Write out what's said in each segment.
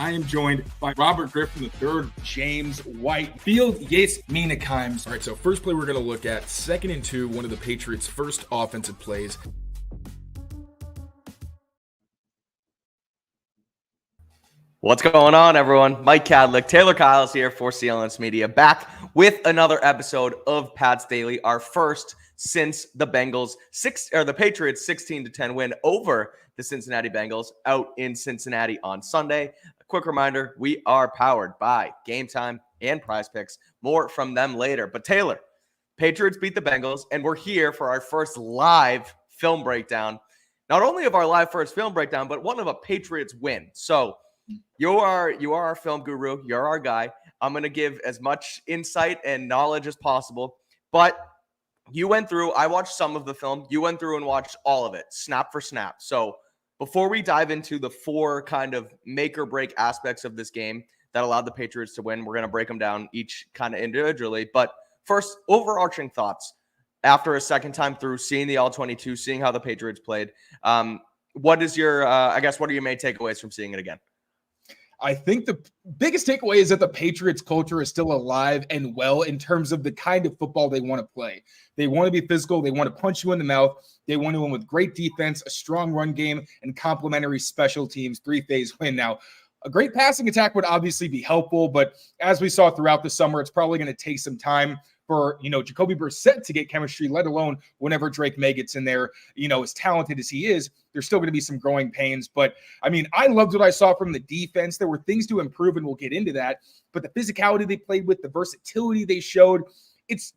I am joined by Robert Griffin III, James White, Field Yes Minakaims. All right, so first play we're going to look at, 2nd and 2, one of the Patriots' first offensive plays. What's going on, everyone? Mike Kadlick, Taylor Kyles here for CLNS Media, back with another episode of Pats Daily, our first since the the Patriots 16-10 win over the Cincinnati Bengals out in Cincinnati on Sunday. A quick reminder, we are powered by Game Time and Prize Picks. More from them later. But Taylor, Patriots beat the Bengals, and we're here for our first live film breakdown. Not only of our live first film breakdown, but one of a Patriots win. So you are our film guru. You're our guy. I'm going to give as much insight and knowledge as possible. But you went through, I watched some of the film. You went through and watched all of it, snap for snap. So before we dive into the 4 kind of make or break aspects of this game that allowed the Patriots to win, we're going to break them down each kind of individually. But first, overarching thoughts after a second time through, seeing the All-22, seeing how the Patriots played. What is your, what are your main takeaways from seeing it again? I think the biggest takeaway is that the Patriots culture is still alive and well in terms of the kind of football they want to play. They want to be physical. They want to punch you in the mouth. They want to win with great defense, a strong run game, and complementary special teams, 3-phase win. Now, a great passing attack would obviously be helpful, but as we saw throughout the summer, it's probably going to take some time for, Jacoby Brissett to get chemistry, let alone whenever Drake May gets in there, as talented as he is, there's still going to be some growing pains. But, I loved what I saw from the defense. There were things to improve, and we'll get into that. But the physicality they played with, the versatility they showed, it's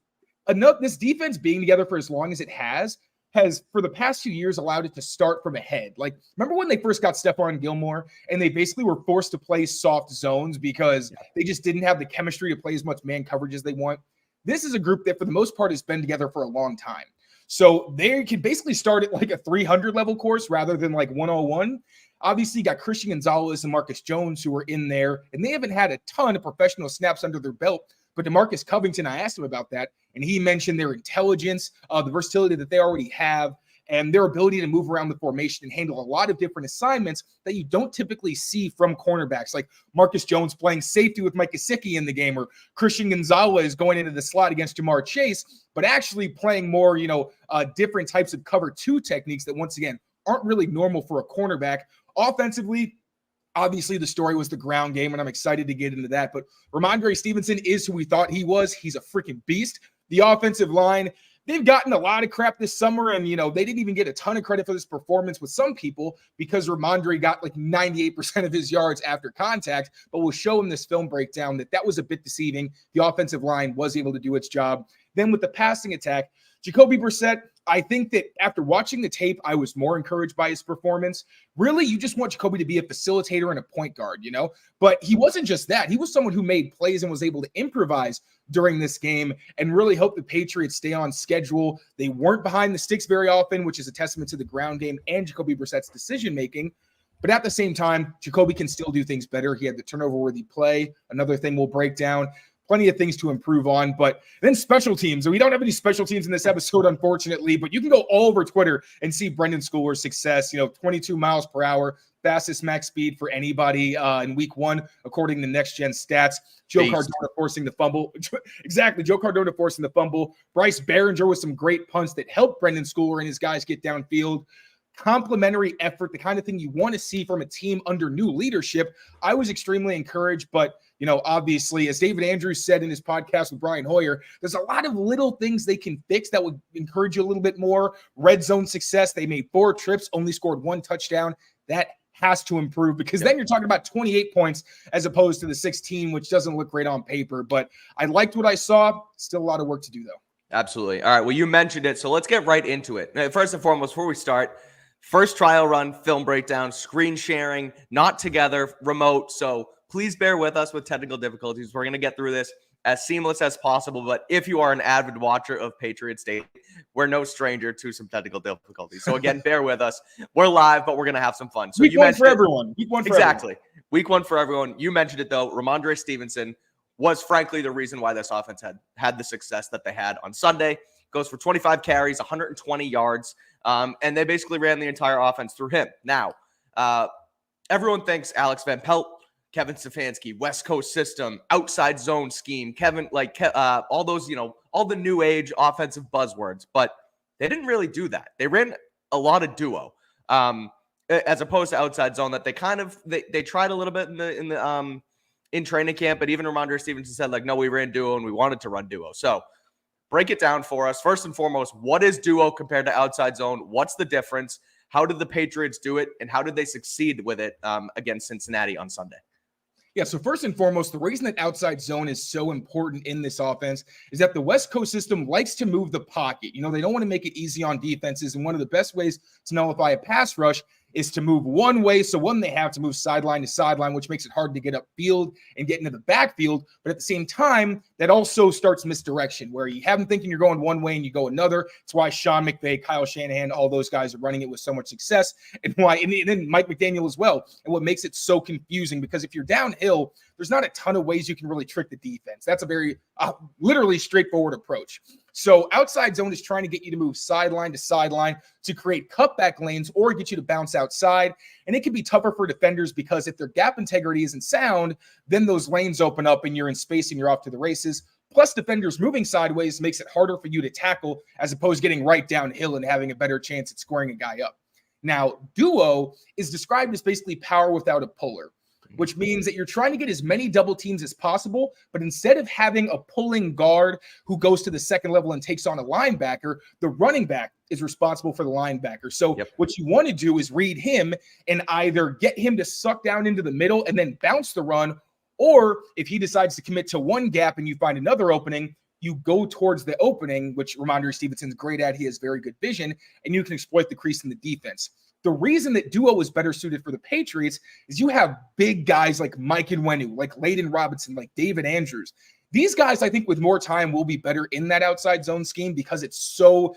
enough. This defense being together for as long as it has for the past 2 years allowed it to start from ahead. Like, remember when they first got Stephon Gilmore and they basically were forced to play soft zones because they just didn't have the chemistry to play as much man coverage as they want? This is a group that, for the most part, has been together for a long time. So they can basically start at like a 300 level course rather than like 101. Obviously, you got Christian Gonzalez and Marcus Jones who are in there, and they haven't had a ton of professional snaps under their belt. But DeMarcus Covington, I asked him about that, and he mentioned their intelligence, the versatility that they already have, and their ability to move around the formation and handle a lot of different assignments that you don't typically see from cornerbacks, like Marcus Jones playing safety with Mike Gesicki in the game, or Christian Gonzalez going into the slot against Jamar Chase, but actually playing more, different types of cover 2 techniques that, once again, aren't really normal for a cornerback. Offensively, obviously, the story was the ground game, and I'm excited to get into that. But Rhamondre Stevenson is who we thought he was. He's a freaking beast. The offensive line, they've gotten a lot of crap this summer, and, they didn't even get a ton of credit for this performance with some people because Rhamondre got like 98% of his yards after contact, but we'll show in this film breakdown that was a bit deceiving. The offensive line was able to do its job. Then with the passing attack, Jacoby Brissett, I think that after watching the tape, I was more encouraged by his performance. Really, you just want Jacoby to be a facilitator and a point guard, But he wasn't just that. He was someone who made plays and was able to improvise during this game and really help the Patriots stay on schedule. They weren't behind the sticks very often, which is a testament to the ground game and Jacoby Brissett's decision-making. But at the same time, Jacoby can still do things better. He had the turnover-worthy play, another thing we'll break down. Plenty of things to improve on, but then special teams. We don't have any special teams in this episode, unfortunately, but you can go all over Twitter and see Brendan Schooler's success. 22 miles per hour, fastest max speed for anybody in week 1, according to Next Gen Stats. Joe Cardona forcing the fumble. Exactly, Joe Cardona forcing the fumble. Bryce Behringer with some great punts that helped Brendan Schooler and his guys get downfield. Complementary effort, the kind of thing you want to see from a team under new leadership. I was extremely encouraged, but obviously, as David Andrews said in his podcast with Brian Hoyer, there's a lot of little things they can fix that would encourage you a little bit more. Red zone success, they made 4 trips, only scored 1 touchdown. That has to improve because then you're talking about 28 points as opposed to the 16, which doesn't look great on paper. But I liked what I saw. Still a lot of work to do, though. Absolutely. All right, well, you mentioned it, so let's get right into it. First and foremost, before we start, first trial run, film breakdown, screen sharing, not together, remote. So please bear with us with technical difficulties. We're going to get through this as seamless as possible. But if you are an avid watcher of Patriots Daily, we're no stranger to some technical difficulties. So again, bear with us. We're live, but we're going to have some fun. So Week 1 for everyone. Week 1 for exactly. Week 1 for everyone. You mentioned it, though. Rhamondre Stevenson was frankly the reason why this offense had the success that they had on Sunday. Goes for 25 carries, 120 yards, and they basically ran the entire offense through him. Now, everyone thinks Alex Van Pelt Kevin Stefanski, West Coast system, outside zone scheme, all those, all the new age offensive buzzwords, but they didn't really do that. They ran a lot of duo, as opposed to outside zone that they tried a little bit in training camp, but even Rhamondre Stevenson said no, we ran duo and we wanted to run duo. So break it down for us. First and foremost, what is duo compared to outside zone? What's the difference? How did the Patriots do it, and how did they succeed with it against Cincinnati on Sunday? Yeah, so first and foremost, the reason that outside zone is so important in this offense is that the West Coast system likes to move the pocket. They don't want to make it easy on defenses, and one of the best ways to nullify a pass rush is to move one way. So they have to move sideline to sideline, which makes it hard to get upfield and get into the backfield. But at the same time, that also starts misdirection, where you have them thinking you're going one way and you go another. It's why Sean McVay, Kyle Shanahan, all those guys are running it with so much success, and then Mike McDaniel as well. And what makes it so confusing, because if you're downhill, there's not a ton of ways you can really trick the defense. That's a very literally straightforward approach. So outside zone is trying to get you to move sideline to sideline to create cutback lanes or get you to bounce outside. And it can be tougher for defenders because if their gap integrity isn't sound, then those lanes open up and you're in space and you're off to the races. Plus, defenders moving sideways makes it harder for you to tackle as opposed to getting right downhill and having a better chance at scoring a guy up. Now, duo is described as basically power without a puller, which means that you're trying to get as many double teams as possible, but instead of having a pulling guard who goes to the second level and takes on a linebacker, the running back is responsible for the linebacker. So What you want to do is read him and either get him to suck down into the middle and then bounce the run, or if he decides to commit to one gap and you find another opening, you go towards the opening, which Rhamondre Stevenson's great at. He has very good vision, and you can exploit the crease in the defense. The reason that duo is better suited for the Patriots is you have big guys like Mike Nwenu, like Layden Robinson, like David Andrews. These guys, I think, with more time, will be better in that outside zone scheme because it's so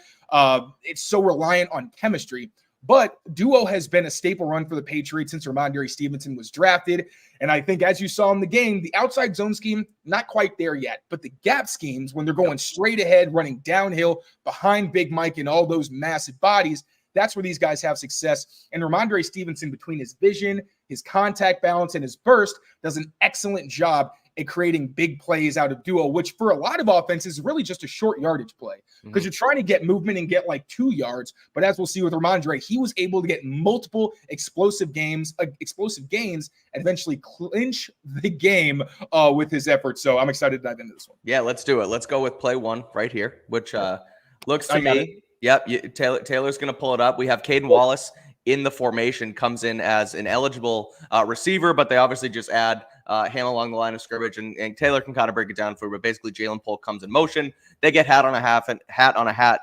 reliant on chemistry. But duo has been a staple run for the Patriots since Rhamondre Stevenson was drafted. And I think, as you saw in the game, the outside zone scheme, not quite there yet. But the gap schemes, when they're going straight ahead, running downhill behind Big Mike and all those massive bodies, that's where these guys have success. And Rhamondre Stevenson, between his vision, his contact balance, and his burst, does an excellent job at creating big plays out of duo, which for a lot of offenses is really just a short yardage play because you're trying to get movement and get 2 yards. But as we'll see with Rhamondre, he was able to get multiple explosive gains, and eventually clinch the game with his efforts. So I'm excited to dive into this one. Yeah, let's do it. Let's go with play one right here, which looks to me. Yep, Taylor's going to pull it up. We have Caden Wallace in the formation, comes in as an eligible receiver, but they obviously just add him along the line of scrimmage, and Taylor can kind of break it down for you. But basically, Jalen Polk comes in motion. They get hat on a hat,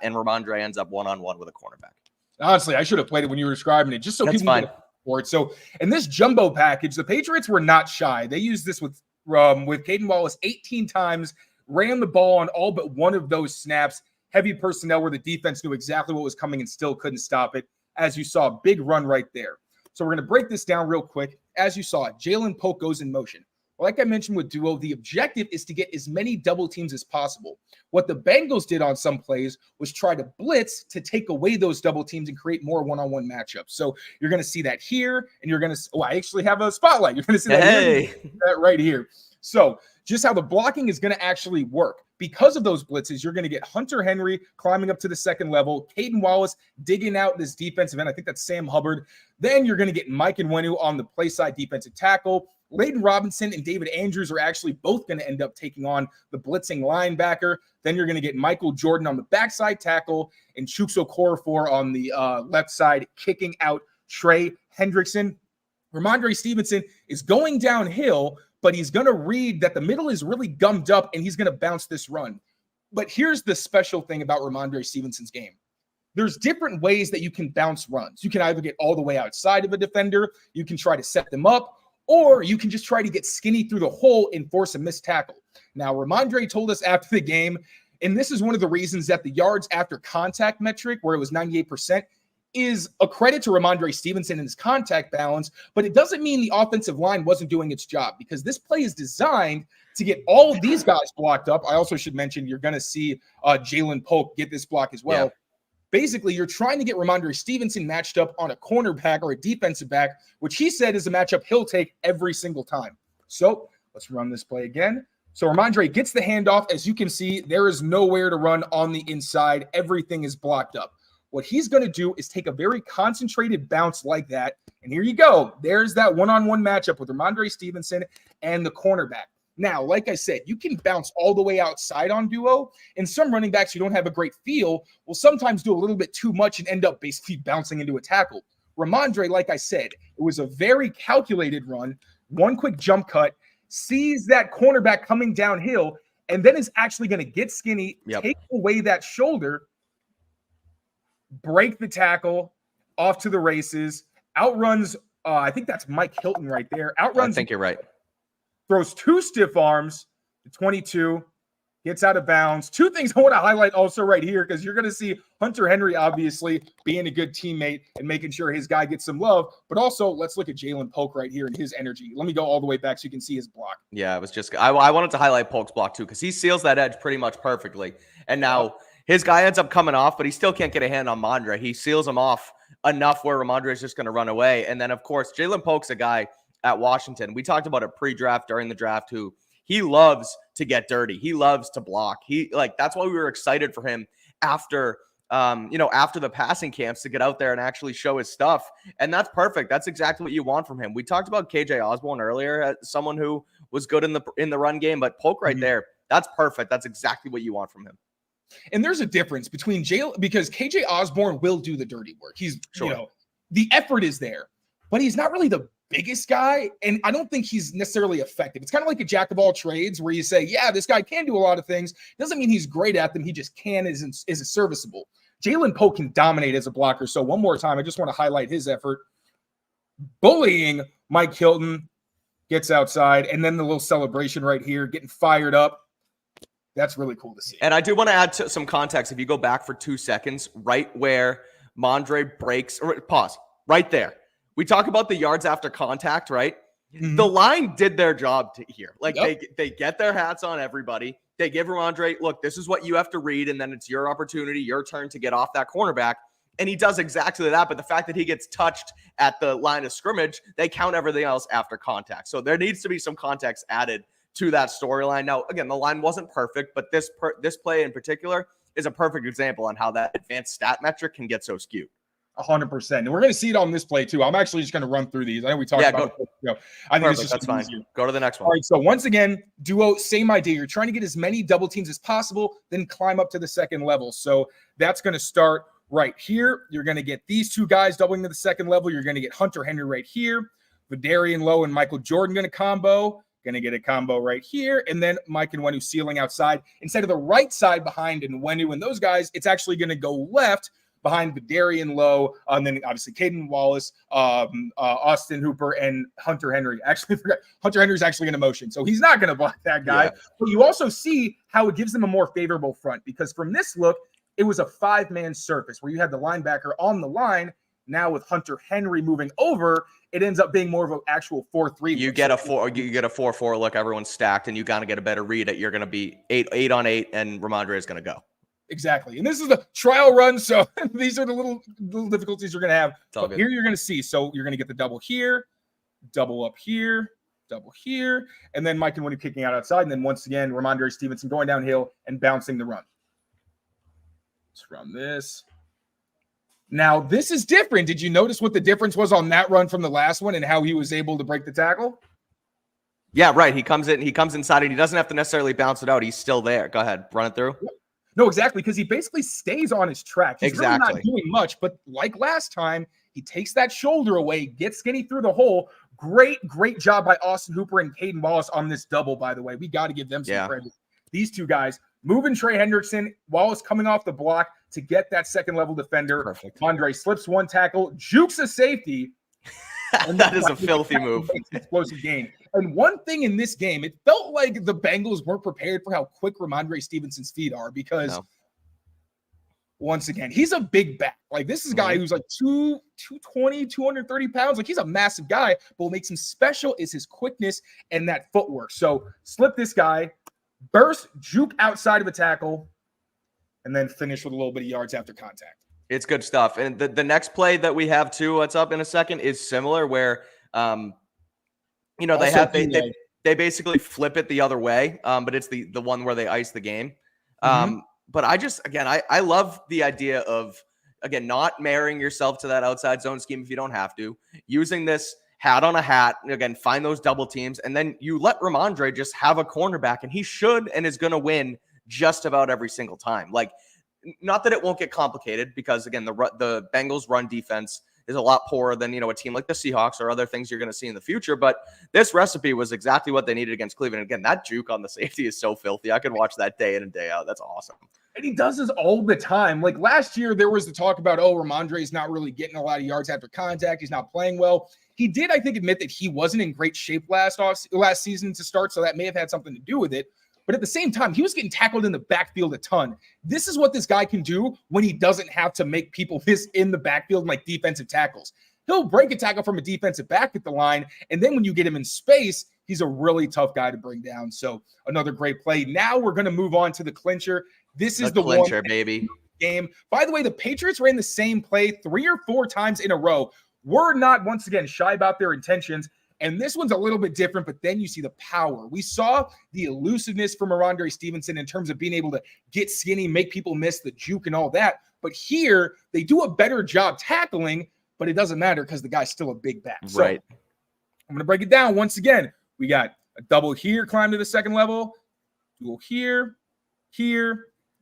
and Rhamondre ends up one-on-one with a cornerback. Honestly, I should have played it when you were describing it, just so people can for it. So in this jumbo package, the Patriots were not shy. They used this with Caden Wallace 18 times, ran the ball on all but one of those snaps. Heavy personnel where the defense knew exactly what was coming and still couldn't stop it. As you saw, big run right there. So we're going to break this down real quick. As you saw, Jalen Polk goes in motion. Like I mentioned with duo, the objective is to get as many double teams as possible. What the Bengals did on some plays was try to blitz to take away those double teams and create more one-on-one matchups. So you're going to see that here, and you're going to – I actually have a spotlight. You're going to see that right here. So just how the blocking is going to actually work. Because of those blitzes, you're going to get Hunter Henry climbing up to the second level, Caden Wallace digging out this defensive end. I think that's Sam Hubbard. Then you're going to get Mike Nwenu on the play side defensive tackle. Layden Robinson and David Andrews are actually both going to end up taking on the blitzing linebacker. Then you're going to get Michael Jordan on the backside tackle and Chukso Okorafor on the left side kicking out Trey Hendrickson. Rhamondre Stevenson is going downhill, but he's going to read that the middle is really gummed up and he's going to bounce this run. But here's the special thing about Rhamondre Stevenson's game. There's different ways that you can bounce runs. You can either get all the way outside of a defender, you can try to set them up, or you can just try to get skinny through the hole and force a missed tackle. Now, Rhamondre told us after the game, and this is one of the reasons that the yards after contact metric, where it was 98%, is a credit to Rhamondre Stevenson and his contact balance, but it doesn't mean the offensive line wasn't doing its job because this play is designed to get all of these guys blocked up. I also should mention you're going to see Jalen Polk get this block as well. Yeah. Basically, you're trying to get Rhamondre Stevenson matched up on a cornerback or a defensive back, which he said is a matchup he'll take every single time. So let's run this play again. So Rhamondre gets the handoff. As you can see, there is nowhere to run on the inside. Everything is blocked up. What he's going to do is take a very concentrated bounce like that. And here you go. There's that one-on-one matchup with Rhamondre Stevenson and the cornerback. Now, like I said, you can bounce all the way outside on duo. And some running backs who don't have a great feel will sometimes do a little bit too much and end up basically bouncing into a tackle. Rhamondre, like I said, it was a very calculated run, one quick jump cut, sees that cornerback coming downhill, and then is actually going to get skinny, take away that shoulder, break the tackle, off to the races, outruns, I think that's Mike Hilton right there. Outruns. I think you're right. Throws 2 stiff arms to 22, gets out of bounds. 2 things I want to highlight also right here, because you're going to see Hunter Henry obviously being a good teammate and making sure his guy gets some love. But also, let's look at Jalen Polk right here and his energy. Let me go all the way back so you can see his block. Yeah, it was just I wanted to highlight Polk's block too, because he seals that edge pretty much perfectly. And now his guy ends up coming off, but he still can't get a hand on Rhamondre. He seals him off enough where Rhamondre is just going to run away. And then, of course, Jalen Polk's a guy at Washington. We talked about it pre-draft, during the draft, who he loves to get dirty. He loves to block. That's why we were excited for him after the passing camps, to get out there and actually show his stuff. And that's perfect. That's exactly what you want from him. We talked about KJ Osborne earlier as someone who was good in the run game, but Polk right there, that's perfect. That's exactly what you want from him. And there's a difference between because KJ Osborne will do the dirty work. He's, the effort is there, but he's not really the biggest guy, and I don't think he's necessarily effective. It's kind of like a jack of all trades, where you say, yeah, this guy can do a lot of things. Doesn't mean he's great at them. He just is serviceable. Jalen Polk can dominate as a blocker. So one more time, I just want to highlight his effort. Bullying Mike Hilton, gets outside, and then the little celebration right here, getting fired up. That's really cool to see. And I do want to add some context. If you go back for 2 seconds, right where Rhamondre breaks, or pause, right there. We talk about the yards after contact, right? Mm-hmm. The line did their job here. They get their hats on everybody. They give Rhamondre, look, this is what you have to read, and then it's your opportunity, your turn to get off that cornerback. And he does exactly that. But the fact that he gets touched at the line of scrimmage, they count everything else after contact. So there needs to be some context added to that storyline. Now, again, the line wasn't perfect, but this play in particular is a perfect example on how that advanced stat metric can get so skewed. 100%. And we're going to see it on this play too. I'm actually just going to run through these. I know we talked about it. I think it's just fine. Go to the next one. All right. So once again, duo, same idea. You're trying to get as many double teams as possible, then climb up to the second level. So that's going to start right here. You're going to get these 2 guys doubling to the second level. You're going to get Hunter Henry right here. Vidarian Lowe and Michael Jordan going to combo. Going to get a combo right here. And then Mike and Nwenu sealing outside. Instead of the right side behind Nwenu and those guys, it's actually going to go left behind Vidarian Lowe, and then obviously Caden Wallace, Austin Hooper, and Hunter Henry. Actually, Hunter Henry's actually in motion, so he's not going to block that guy. Yeah. But you also see how it gives them a more favorable front, because from this look, it was a 5-man surface where you had the linebacker on the line. Now with Hunter Henry moving over, it ends up being more of an actual 4-3. You get a 4-4 look. Everyone's stacked, and you got to get a better read at. You're going to be 8 on 8, and Rhamondre is going to go. Exactly. And this is the trial run, so these are the little difficulties you're going to have. But here you're going to see. So you're going to get the double here, double up here, double here, and then Mike and Winnie kicking out outside. And then once again, Rhamondre Stevenson going downhill and bouncing the run. Let's run this. Now, this is different. Did you notice what the difference was on that run from the last one and how he was able to break the tackle? Yeah, right. He comes inside, and he doesn't have to necessarily bounce it out. He's still there. Go ahead. Run it through. No, exactly, because he basically stays on his track. He's really not doing much, but like last time, he takes that shoulder away, gets skinny through the hole. Great job by Austin Hooper and Caden Wallace on this double, by the way. We got to give them some credit. These 2 guys moving Trey Hendrickson, Wallace coming off the block to get that second-level defender. Perfect. Andre slips 1 tackle, jukes a safety. And that is a filthy move. Explosive gain. And one thing in this game, it felt like the Bengals weren't prepared for how quick Rhamondre Stevenson's feet are, because once again, he's a big back. Like, this is a guy who's like 220, 230 pounds. Like, he's a massive guy, but what makes him special is his quickness and that footwork. So slip this guy, burst, juke outside of a tackle, and then finish with a little bit of yards after contact. It's good stuff. And the next play that we have too, what's up in a second, is similar, where they basically flip it the other way, but it's the one where they ice the game. But I love the idea of, again, not marrying yourself to that outside zone scheme if you don't have to, using this hat on a hat, again, find those double teams, and then you let Rhamondre just have a cornerback, and he should and is going to win just about every single time. Like, not that it won't get complicated, because, again, the Bengals run defense is a lot poorer than, a team like the Seahawks or other things you're going to see in the future. But this recipe was exactly what they needed against Cleveland. Again, that juke on the safety is so filthy. I could watch that day in and day out. That's awesome. And he does this all the time. Like last year, there was the talk about, Rhamondre is not really getting a lot of yards after contact. He's not playing well. He did, I think, admit that he wasn't in great shape last season to start, so that may have had something to do with it. But at the same time, he was getting tackled in the backfield a ton. This is what this guy can do when he doesn't have to make people miss in the backfield like defensive tackles. He'll break a tackle from a defensive back at the line, and then when you get him in space, he's a really tough guy to bring down. So another great play. Now we're going to move on to the clincher. This is the clincher, one baby. Game. By the way, the Patriots ran the same play 3 or 4 times in a row. We're not, once again, shy about their intentions. And this one's a little bit different, but then you see the power. We saw the elusiveness from Rhamondre Stevenson in terms of being able to get skinny, make people miss the juke and all that. But here, they do a better job tackling, but it doesn't matter because the guy's still a big back. So right. I'm going to break it down once again. We got a double here, climb to the second level, dual here,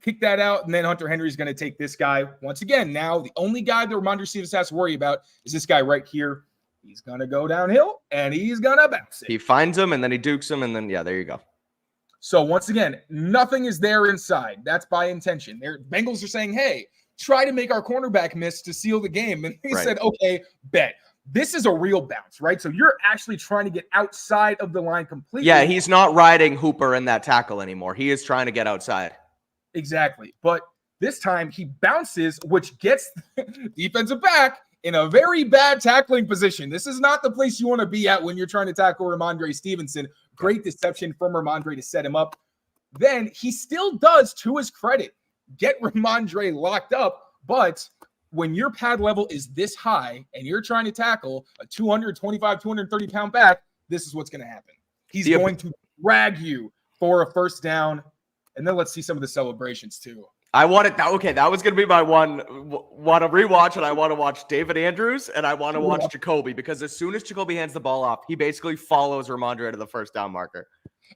kick that out, and then Hunter Henry's going to take this guy. Once again, now the only guy that Rhamondre Stevenson has to worry about is this guy right here. He's going to go downhill, and he's going to bounce it. He finds him, and then he dukes him, and then, there you go. So, once again, nothing is there inside. That's by intention. Bengals are saying, hey, try to make our cornerback miss to seal the game. And he said, okay, bet. This is a real bounce, right? So, you're actually trying to get outside of the line completely. Yeah, he's not riding Hooper in that tackle anymore. He is trying to get outside. Exactly. But this time, he bounces, which gets the defensive back in a very bad tackling position. This is not the place you want to be at when you're trying to tackle Rhamondre Stevenson. Great deception from Rhamondre to set him up. Then he still does, to his credit, get Rhamondre locked up. But when your pad level is this high and you're trying to tackle a 225, 230-pound back, this is what's going to happen. He's going to drag you for a first down. And then let's see some of the celebrations too. I want it. Okay, that was going to be my want to rewatch, and I want to watch David Andrews, and I want to watch Jacoby, because as soon as Jacoby hands the ball off, he basically follows Rhamondre to the first down marker.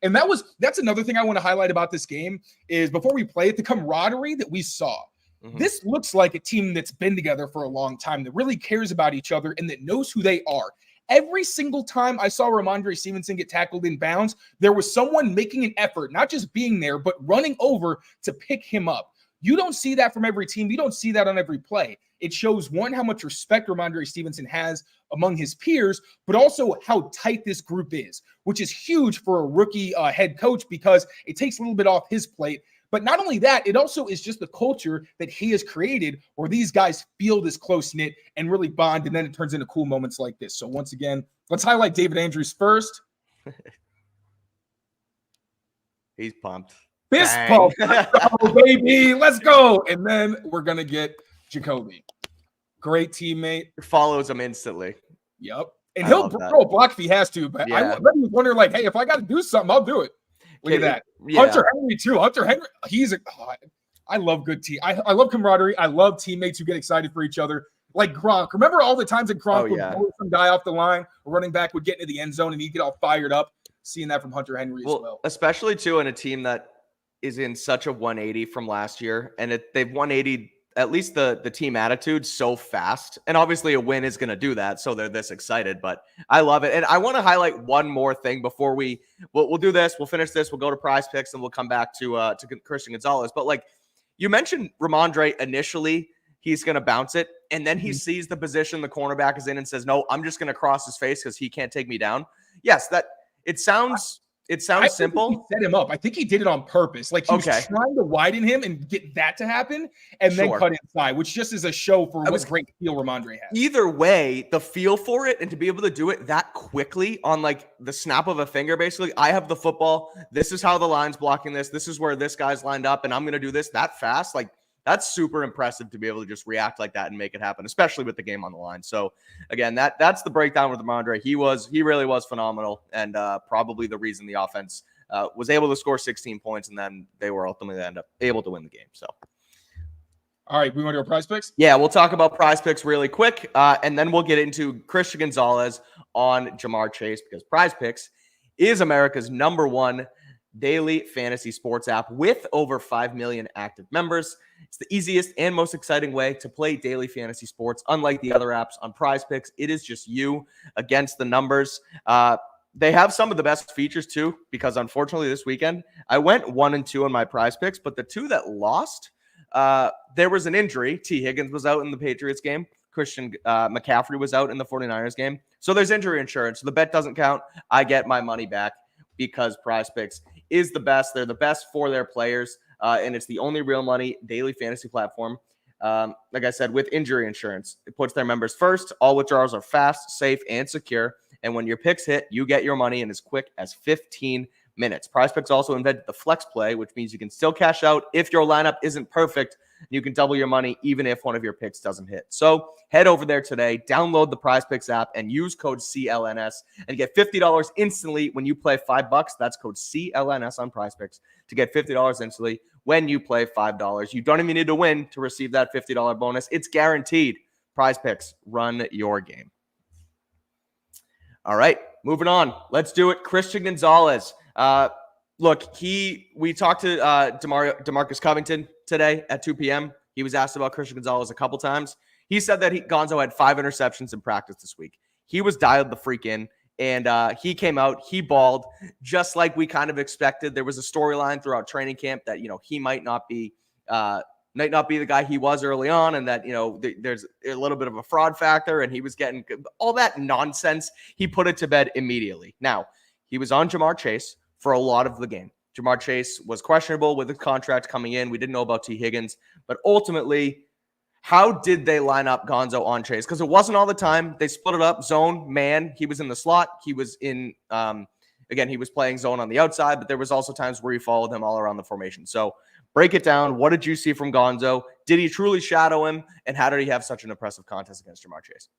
And that's another thing I want to highlight about this game is before we play it, the camaraderie that we saw. Mm-hmm. This looks like a team that's been together for a long time, that really cares about each other and that knows who they are. Every single time I saw Rhamondre Stevenson get tackled in bounds, there was someone making an effort, not just being there, but running over to pick him up. You don't see that from every team. You don't see that on every play. It shows, one, how much respect Rhamondre Stevenson has among his peers, but also how tight this group is, which is huge for a rookie head coach because it takes a little bit off his plate. But not only that, it also is just the culture that he has created where these guys feel this close-knit and really bond, and then it turns into cool moments like this. So once again, let's highlight David Andrews first. He's pumped. Fist pump. Let's go, baby. Let's go. And then we're going to get Jacoby. Great teammate. Follows him instantly. Yep. And he'll throw a block if he has to. But I was wondering, like, hey, if I got to do something, I'll do it. Look at that. Yeah. Hunter Henry, too. Hunter Henry, I love good team. I love camaraderie. I love teammates who get excited for each other. Like Gronk. Remember all the times that Gronk would pull some guy off the line, a running back would get into the end zone, and he'd get all fired up? Seeing that from Hunter Henry as well. Especially, too, in a team that is in such a 180 from last year, and they've 180 at least the team attitude so fast, and obviously a win is going to do that, so they're this excited. But I love it, and I want to highlight one more thing before we'll do this. We'll finish this. We'll go to Prize Picks, and we'll come back to Christian Gonzalez. But like you mentioned, Rhamondre initially he's going to bounce it, and then he sees the position the cornerback is in and says, "No, I'm just going to cross his face because he can't take me down." Yes, it sounds simple. He set him up. I think he did it on purpose. Like he was trying to widen him and get that to happen and then cut inside, which just is a show for what great feel Rhamondre has. Either way, the feel for it and to be able to do it that quickly on like the snap of a finger, basically, I have the football. This is how the line's blocking this. This is where this guy's lined up, and I'm going to do this that fast. Like That's super impressive to be able to just react like that and make it happen, especially with the game on the line. So again, that's the breakdown with Rhamondre. He really was phenomenal, and probably the reason the offense was able to score 16 points, and then they were ultimately able to win the game. So. All right, we want to do Prize Picks? Yeah, we'll talk about Prize Picks really quick, and then we'll get into Christian Gonzalez on Ja'Marr Chase, because Prize Picks is America's #1 daily fantasy sports app with over 5 million active members. It's the easiest and most exciting way to play daily fantasy sports. Unlike the other apps on Prize Picks, it is just you against the numbers. They have some of the best features too, because unfortunately this weekend I went 1-2 on my Prize Picks, but the two that lost, there was an injury. T. Higgins was out in the Patriots game. Christian McCaffrey was out in the 49ers game. So there's injury insurance. So the bet doesn't count. I get my money back because Prize Picks is the best. They're the best for their players, and it's the only real money daily fantasy platform. Like I said, with injury insurance, it puts their members first. All withdrawals are fast, safe, and secure. And when your picks hit, you get your money in as quick as 15 minutes. Prize Picks also invented the flex play, which means you can still cash out if your lineup isn't perfect. You can double your money even if one of your picks doesn't hit. So head over there today, download the Prize Picks app, and use code CLNS and get $50 instantly when you play $5. That's code CLNS on Prize Picks to get $50 instantly when you play $5. You don't even need to win to receive that $50 bonus. It's guaranteed. Prize Picks, run your game. All right, moving on. Let's do it. Christian Gonzalez. Look, we talked to DeMarcus Covington today at 2 p.m. He was asked about Christian Gonzalez a couple times. He said that Gonzo had 5 interceptions in practice this week. He was dialed the freak in, and he came out, he balled, just like we kind of expected. There was a storyline throughout training camp that, he might not be the guy he was early on, and that, there's a little bit of a fraud factor, and he was getting all that nonsense. He put it to bed immediately. Now, he was on Ja'Marr Chase for a lot of the game. Ja'Marr Chase was questionable with his contract coming in. We didn't know about T. Higgins, but ultimately, how did they line up Gonzo on Chase? Because it wasn't all the time. They split it up, zone, man. He was in the slot. He was in, again, he was playing zone on the outside, but there was also times where he followed him all around the formation. So break it down. What did you see from Gonzo? Did he truly shadow him? And how did he have such an impressive contest against Ja'Marr Chase?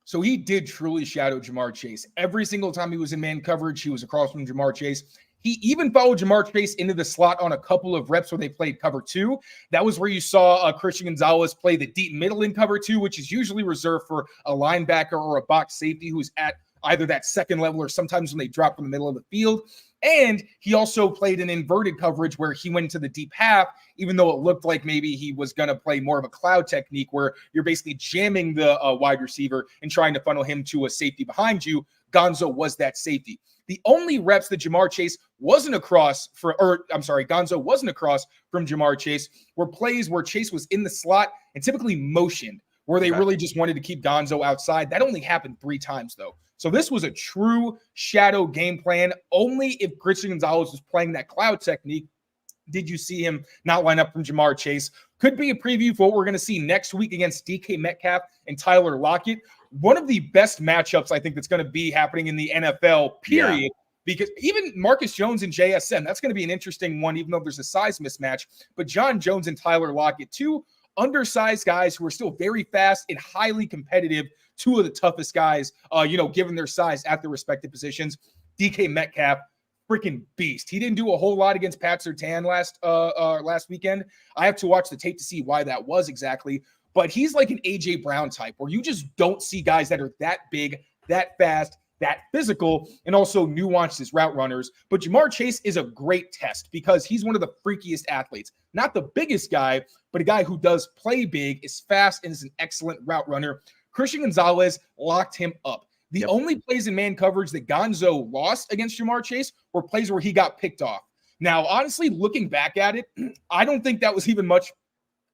So he did truly shadow Ja'Marr Chase. Every single time he was in man coverage, he was across from Ja'Marr Chase. He even followed Ja'Marr Chase into the slot on a couple of reps where they played cover 2. That was where you saw Christian Gonzalez play the deep middle in cover 2, which is usually reserved for a linebacker or a box safety who's at either that second level or sometimes when they drop from the middle of the field. And he also played an inverted coverage where he went into the deep half, even though it looked like maybe he was going to play more of a cloud technique where you're basically jamming the wide receiver and trying to funnel him to a safety behind you. Gonzo was that safety. The only reps that Gonzo wasn't across from Ja'Marr Chase were plays where Chase was in the slot and typically motioned, where they really just wanted to keep Gonzo outside. That only happened 3 times, though. So this was a true shadow game plan. Only if Christian Gonzalez was playing that cloud technique did you see him not line up from Ja'Marr Chase. Could be a preview for what we're going to see next week against DK Metcalf and Tyler Lockett. One of the best matchups I think that's going to be happening in the NFL, period. Yeah. Because even Marcus Jones and JSN, that's going to be an interesting one, even though there's a size mismatch. But John Jones and Tyler Lockett, 2 undersized guys who are still very fast and highly competitive, 2 of the toughest guys, given their size at their respective positions. DK Metcalf, freaking beast. He didn't do a whole lot against Pat Surtain last weekend. I have to watch the tape to see why that was exactly. But he's like an A.J. Brown type, where you just don't see guys that are that big, that fast, that physical, and also nuanced as route runners. But Ja'Marr Chase is a great test because he's one of the freakiest athletes. Not the biggest guy, but a guy who does play big, is fast, and is an excellent route runner. Christian Gonzalez locked him up. The only plays in man coverage that Gonzo lost against Ja'Marr Chase were plays where he got picked off. Now, honestly, looking back at it, I don't think that was even much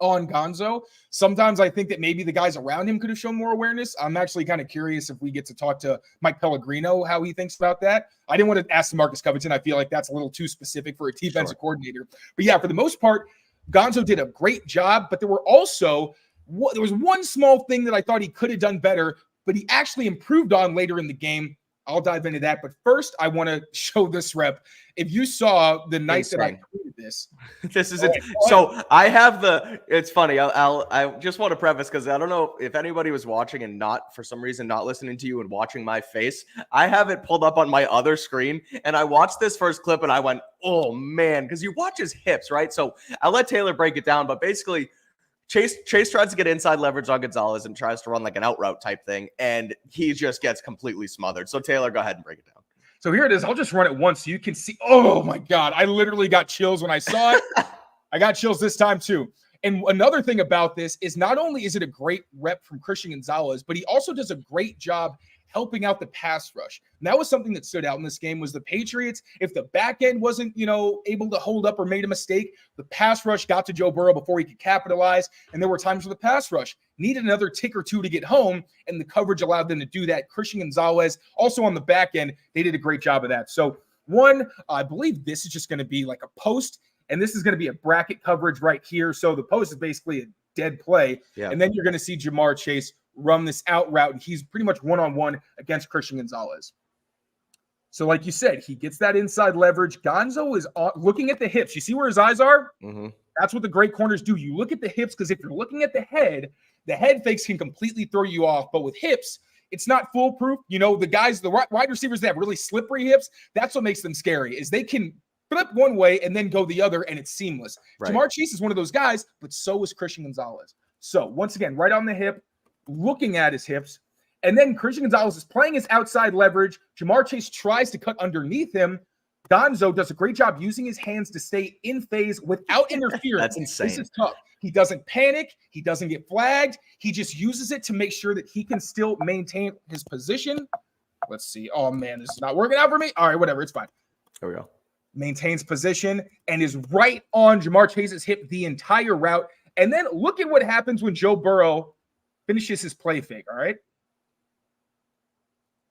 on Gonzo. Sometimes I think that maybe the guys around him could have shown more awareness. I'm actually kind of curious if we get to talk to Mike Pellegrino, how he thinks about that. I didn't want to ask Marcus Covington. I feel like that's a little too specific for a defensive coordinator. But yeah, for the most part, Gonzo did a great job, but there was one small thing that I thought he could have done better, but he actually improved on later in the game. I'll dive into that. But first, I want to show this rep. If you saw the night that I tweeted this, this is it. So I have it's funny. I just want to preface, because I don't know if anybody was watching and not, for some reason, not listening to you and watching my face. I have it pulled up on my other screen, and I watched this first clip and I went, oh man, because you watch his hips, right? So I'll let Taylor break it down, but basically Chase tries to get inside leverage on Gonzalez and tries to run like an out route type thing, and he just gets completely smothered. So Taylor, go ahead and break it down. So here it is. I'll just run it once so you can see. Oh my God. I literally got chills when I saw it. I got chills this time too. And another thing about this is not only is it a great rep from Christian Gonzalez, but he also does a great job helping out the pass rush. And that was something that stood out in this game was the Patriots. If the back end wasn't, able to hold up or made a mistake, the pass rush got to Joe Burrow before he could capitalize. And there were times where the pass rush needed another tick or two to get home, and the coverage allowed them to do that. Christian Gonzalez, also on the back end, they did a great job of that. So one, I believe this is just going to be like a post, and this is going to be a bracket coverage right here. So the post is basically a dead play. Yeah. And then you're going to see Ja'Marr Chase run this out route, and he's pretty much one-on-one against Christian Gonzalez. So like you said, he gets that inside leverage. Gonzo is looking at the hips. You see where his eyes are? Mm-hmm. That's what the great corners do. You look at the hips, because if you're looking at the head fakes can completely throw you off. But with hips, it's not foolproof. The wide receivers that have really slippery hips, that's what makes them scary, is they can flip one way and then go the other, and it's seamless. Right. Ja'Marr Chase is one of those guys, but so is Christian Gonzalez. So once again, right on the hip, looking at his hips, and then Christian Gonzalez is playing his outside leverage. Ja'Marr Chase tries to cut underneath him. Gonzo does a great job using his hands to stay in phase without interference. That's insane. This is tough. He doesn't panic. He doesn't get flagged. He just uses it to make sure that he can still maintain his position. Let's see. Oh, man, this is not working out for me. All right, whatever. It's fine. There we go. Maintains position and is right on Ja'Marr Chase's hip the entire route. And then look at what happens when Joe Burrow finishes his play fake, all right?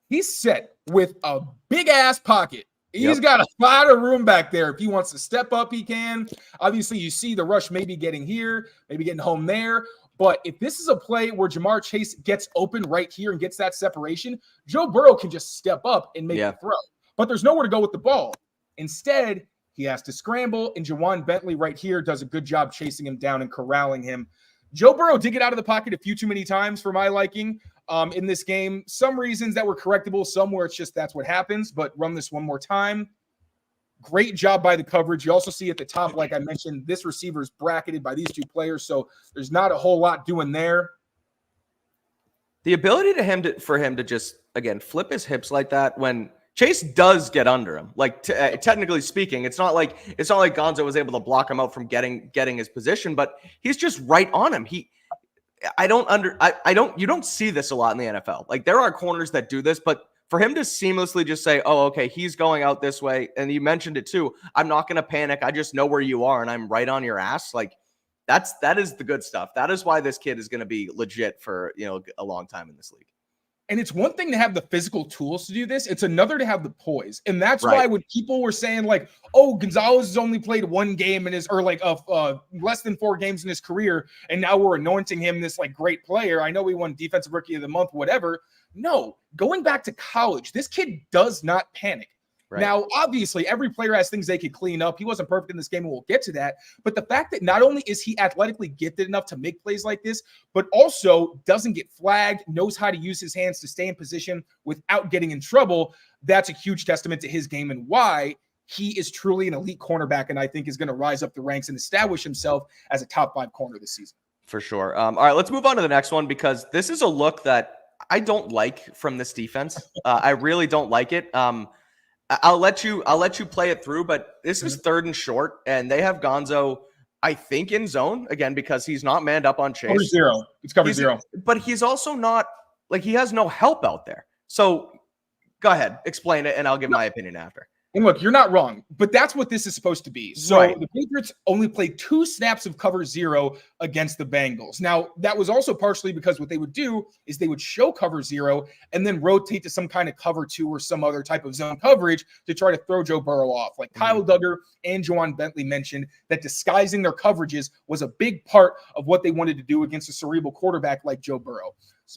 He's set with a big-ass pocket. He's got a lot of room back there. If he wants to step up, he can. Obviously, you see the rush maybe getting here, maybe getting home there. But if this is a play where Ja'Marr Chase gets open right here and gets that separation, Joe Burrow can just step up and make a throw. But there's nowhere to go with the ball. Instead, he has to scramble, and Jawan Bentley right here does a good job chasing him down and corralling him. Joe Burrow did get out of the pocket a few too many times for my liking in this game. Some reasons that were correctable, some where it's just that's what happens, but run this one more time. Great job by the coverage. You also see at the top, like I mentioned, this receiver is bracketed by these two players, so there's not a whole lot doing there. The ability for him to just, again, flip his hips like that when Chase does get under him. Like technically speaking, it's not like Gonzo was able to block him out from getting his position, but he's just right on him. You don't see this a lot in the NFL. Like there are corners that do this, but for him to seamlessly just say, oh, okay, he's going out this way. And you mentioned it too. I'm not going to panic. I just know where you are and I'm right on your ass. Like that is the good stuff. That is why this kid is going to be legit for, a long time in this league. And it's one thing to have the physical tools to do this. It's another to have the poise. And that's why when people were saying like, oh, Gonzalez has only played one game in his, or like less than 4 games in his career, and now we're anointing him this like great player. I know he won Defensive Rookie of the Month, whatever. No, going back to college, this kid does not panic. Right. Now, obviously, every player has things they could clean up. He wasn't perfect in this game, and we'll get to that. But the fact that not only is he athletically gifted enough to make plays like this, but also doesn't get flagged, knows how to use his hands to stay in position without getting in trouble, that's a huge testament to his game and why he is truly an elite cornerback, and I think is going to rise up the ranks and establish himself as a top 5 corner this season. For sure. All right, let's move on to the next one because this is a look that I don't like from this defense. I really don't like it. I'll let you play it through, but this is 3rd and short, and they have Gonzo, I think, in zone again because he's not manned up on Chase. Cover 0. It's cover 0. But he's also not like he has no help out there. So go ahead, explain it, and I'll give my opinion after. And look, you're not wrong, but that's what this is supposed to be. So Right. the Patriots only played 2 snaps of cover 0 against the Bengals. Now, that was also partially because what they would do is they would show cover 0 and then rotate to some kind of cover 2 or some other type of zone coverage to try to throw Joe Burrow off. Like Kyle Duggar and Juwan Bentley mentioned that disguising their coverages was a big part of what they wanted to do against a cerebral quarterback like Joe Burrow.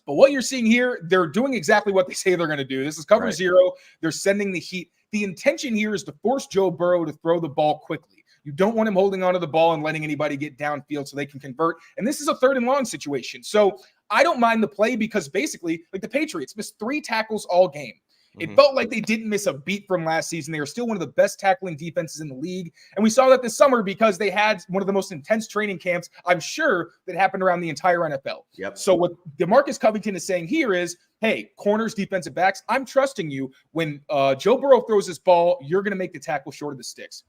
But what you're seeing here, they're doing exactly what they say they're going to do. This is cover 0. They're sending the heat. The intention here is to force Joe Burrow to throw the ball quickly. You don't want him holding onto the ball and letting anybody get downfield so they can convert. And this is a 3rd and long situation. So I don't mind the play because basically, like the Patriots missed 3 tackles all game. It felt like they didn't miss a beat from last season. They were still one of the best tackling defenses in the league. And we saw that this summer because they had one of the most intense training camps, I'm sure, that happened around the entire NFL. So what DeMarcus Covington is saying here is, hey, corners, defensive backs, I'm trusting you. When Joe Burrow throws this ball, you're going to make the tackle short of the sticks.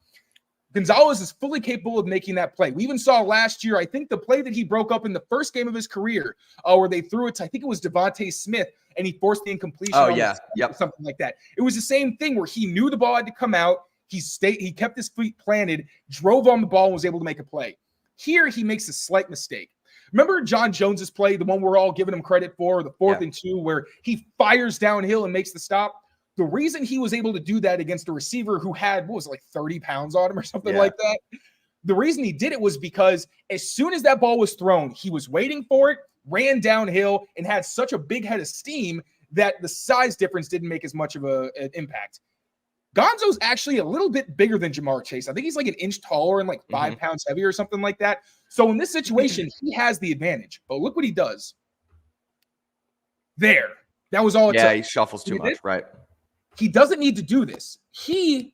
Gonzalez is fully capable of making that play. We even saw last year, I think the play that he broke up in the first game of his career, where they threw it to, I think it was Devontae Smith, and he forced the incompletion. Something like that. It was the same thing where he knew the ball had to come out. He kept his feet planted, drove on the ball, and was able to make a play. Here, he makes a slight mistake. Remember John Jones's play, the one we're all giving him credit for, the 4th and 2, where he fires downhill and makes the stop? The reason he was able to do that against a receiver who had, what was it, like 30 pounds on him or something like that? The reason he did it was because as soon as that ball was thrown, he was waiting for it, ran downhill, and had such a big head of steam that the size difference didn't make as much of an impact. Gonzo's actually a little bit bigger than Ja'Marr Chase. I think he's like an inch taller and like 5 pounds heavier or something like that. So in this situation, he has the advantage. But look what he does. There. That was all it took. He shuffles too much, right? He doesn't need to do this. He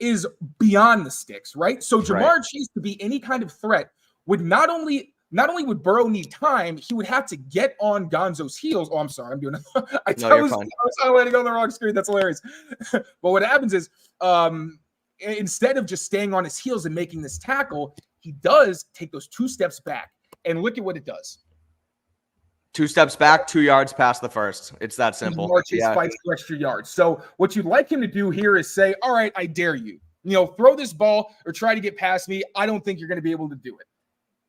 is beyond the sticks, right? So Ja'Marr Chase to be any kind of threat would not only would Burrow need time, he would have to get on Gonzo's heels. Oh, I'm sorry. I'm doing it. I was highlighting on the wrong screen. That's hilarious. But what happens is instead of just staying on his heels and making this tackle, he does take those 2 steps back. And look at what it does. 2 steps back, 2 yards past the first. It's that simple. Ja'Marr Chase fights for extra yards. So what you'd like him to do here is say, all right, I dare you. Throw this ball or try to get past me. I don't think you're going to be able to do it.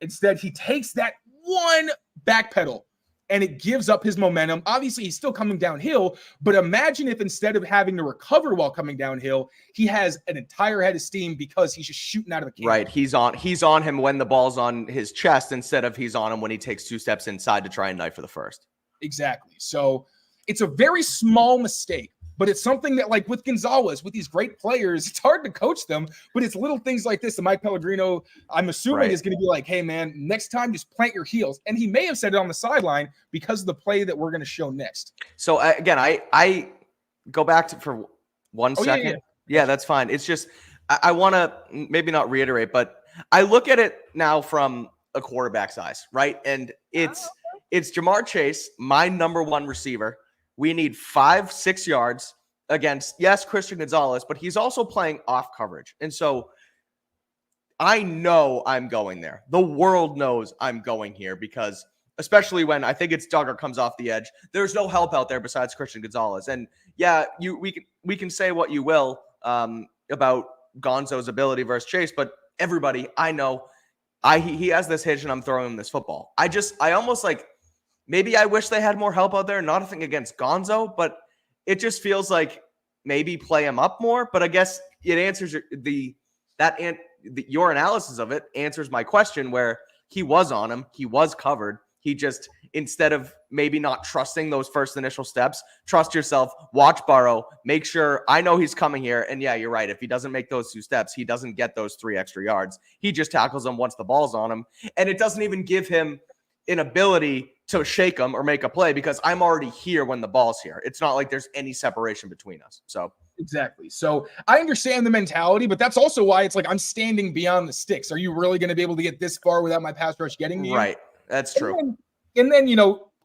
Instead, he takes that one back pedal and it gives up his momentum. Obviously, he's still coming downhill, but imagine if instead of having to recover while coming downhill, he has an entire head of steam because he's just shooting out of the cannon. Right. He's on him when the ball's on his chest instead of he's on him when he takes 2 steps inside to try and knife for the first. Exactly. So it's a very small mistake, but it's something that, like with Gonzalez, with these great players, it's hard to coach them, but it's little things like this that Mike Pellegrino, I'm assuming, is going to be like, hey, man, next time, just plant your heels. And he may have said it on the sideline because of the play that we're going to show next. So, again, I go back to for 1 second. Yeah, that's fine. It's just I want to maybe not reiterate, but I look at it now from a quarterback's eyes, right? And it's Ja'Marr Chase, my number 1 receiver. We need 5-6 yards against, Christian Gonzalez, but he's also playing off coverage. And so I know I'm going there. The world knows I'm going here because especially when I think it's Duggar comes off the edge, there's no help out there besides Christian Gonzalez. And we can say what you will about Gonzo's ability versus Chase, but everybody, I know he has this hitch and I'm throwing him this football. I almost like, maybe I wish they had more help out there. Not a thing against Gonzo, but it just feels like maybe play him up more. But I guess it answers your analysis of it answers my question where he was on him. He was covered. He just, instead of maybe not trusting those first initial steps, trust yourself, watch Burrow, make sure I know he's coming here. And yeah, you're right. If he doesn't make those 2 steps, he doesn't get those 3 extra yards. He just tackles him once the ball's on him. And it doesn't even give him an ability to shake them or make a play because I'm already here when the ball's here. It's not like there's any separation between us. So exactly. So I understand the mentality, but that's also why it's like I'm standing beyond the sticks. Are you really going to be able to get this far without my pass rush getting to you? Right. That's true. And then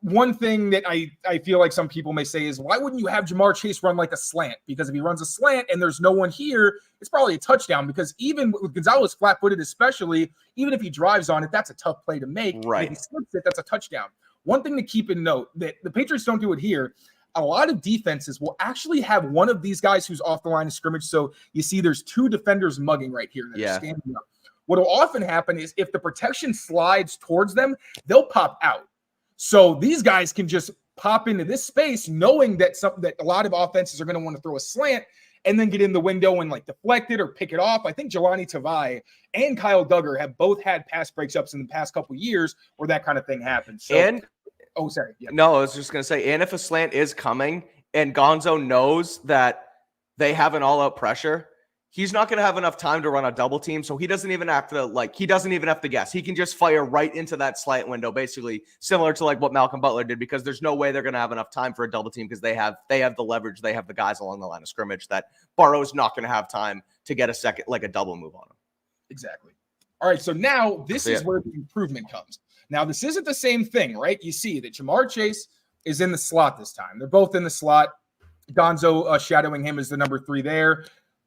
one thing that I feel like some people may say is, why wouldn't you have Ja'Marr Chase run like a slant? Because if he runs a slant and there's no one here, it's probably a touchdown. Because even with Gonzalez flat-footed especially, even if he drives on it, that's a tough play to make. Right. If he slips it, that's a touchdown. One thing to keep in note that the Patriots don't do it here. a lot of defenses will actually have one of these guys who's off the line of scrimmage. So you see there's two defenders mugging right here that are standing up. What will often happen is if the protection slides towards them, they'll pop out. So these guys can just pop into this space knowing that that a lot of offenses are going to want to throw a slant and then get in the window and like deflect it or pick it off. I think Jelani Tavai and Kyle Duggar have both had pass breakups in the past couple of years where that kind of thing happens. So, No, I was just going to say, and if a slant is coming and Gonzo knows that they have an all-out pressure, he's not going to have enough time to run a double team, so he doesn't even have to guess. He can just fire right into that slant window, basically similar to like what Malcolm Butler did, because there's no way they're going to have enough time for a double team because they have the leverage, they have the guys along the line of scrimmage that Burrow's not going to have time to get a double move on him. Exactly. All right, so now this is where the improvement comes. Now, this isn't the same thing, right? You see that Jamar Chase is in the slot this time. They're both in the slot. Gonzo shadowing him as the number 3 there.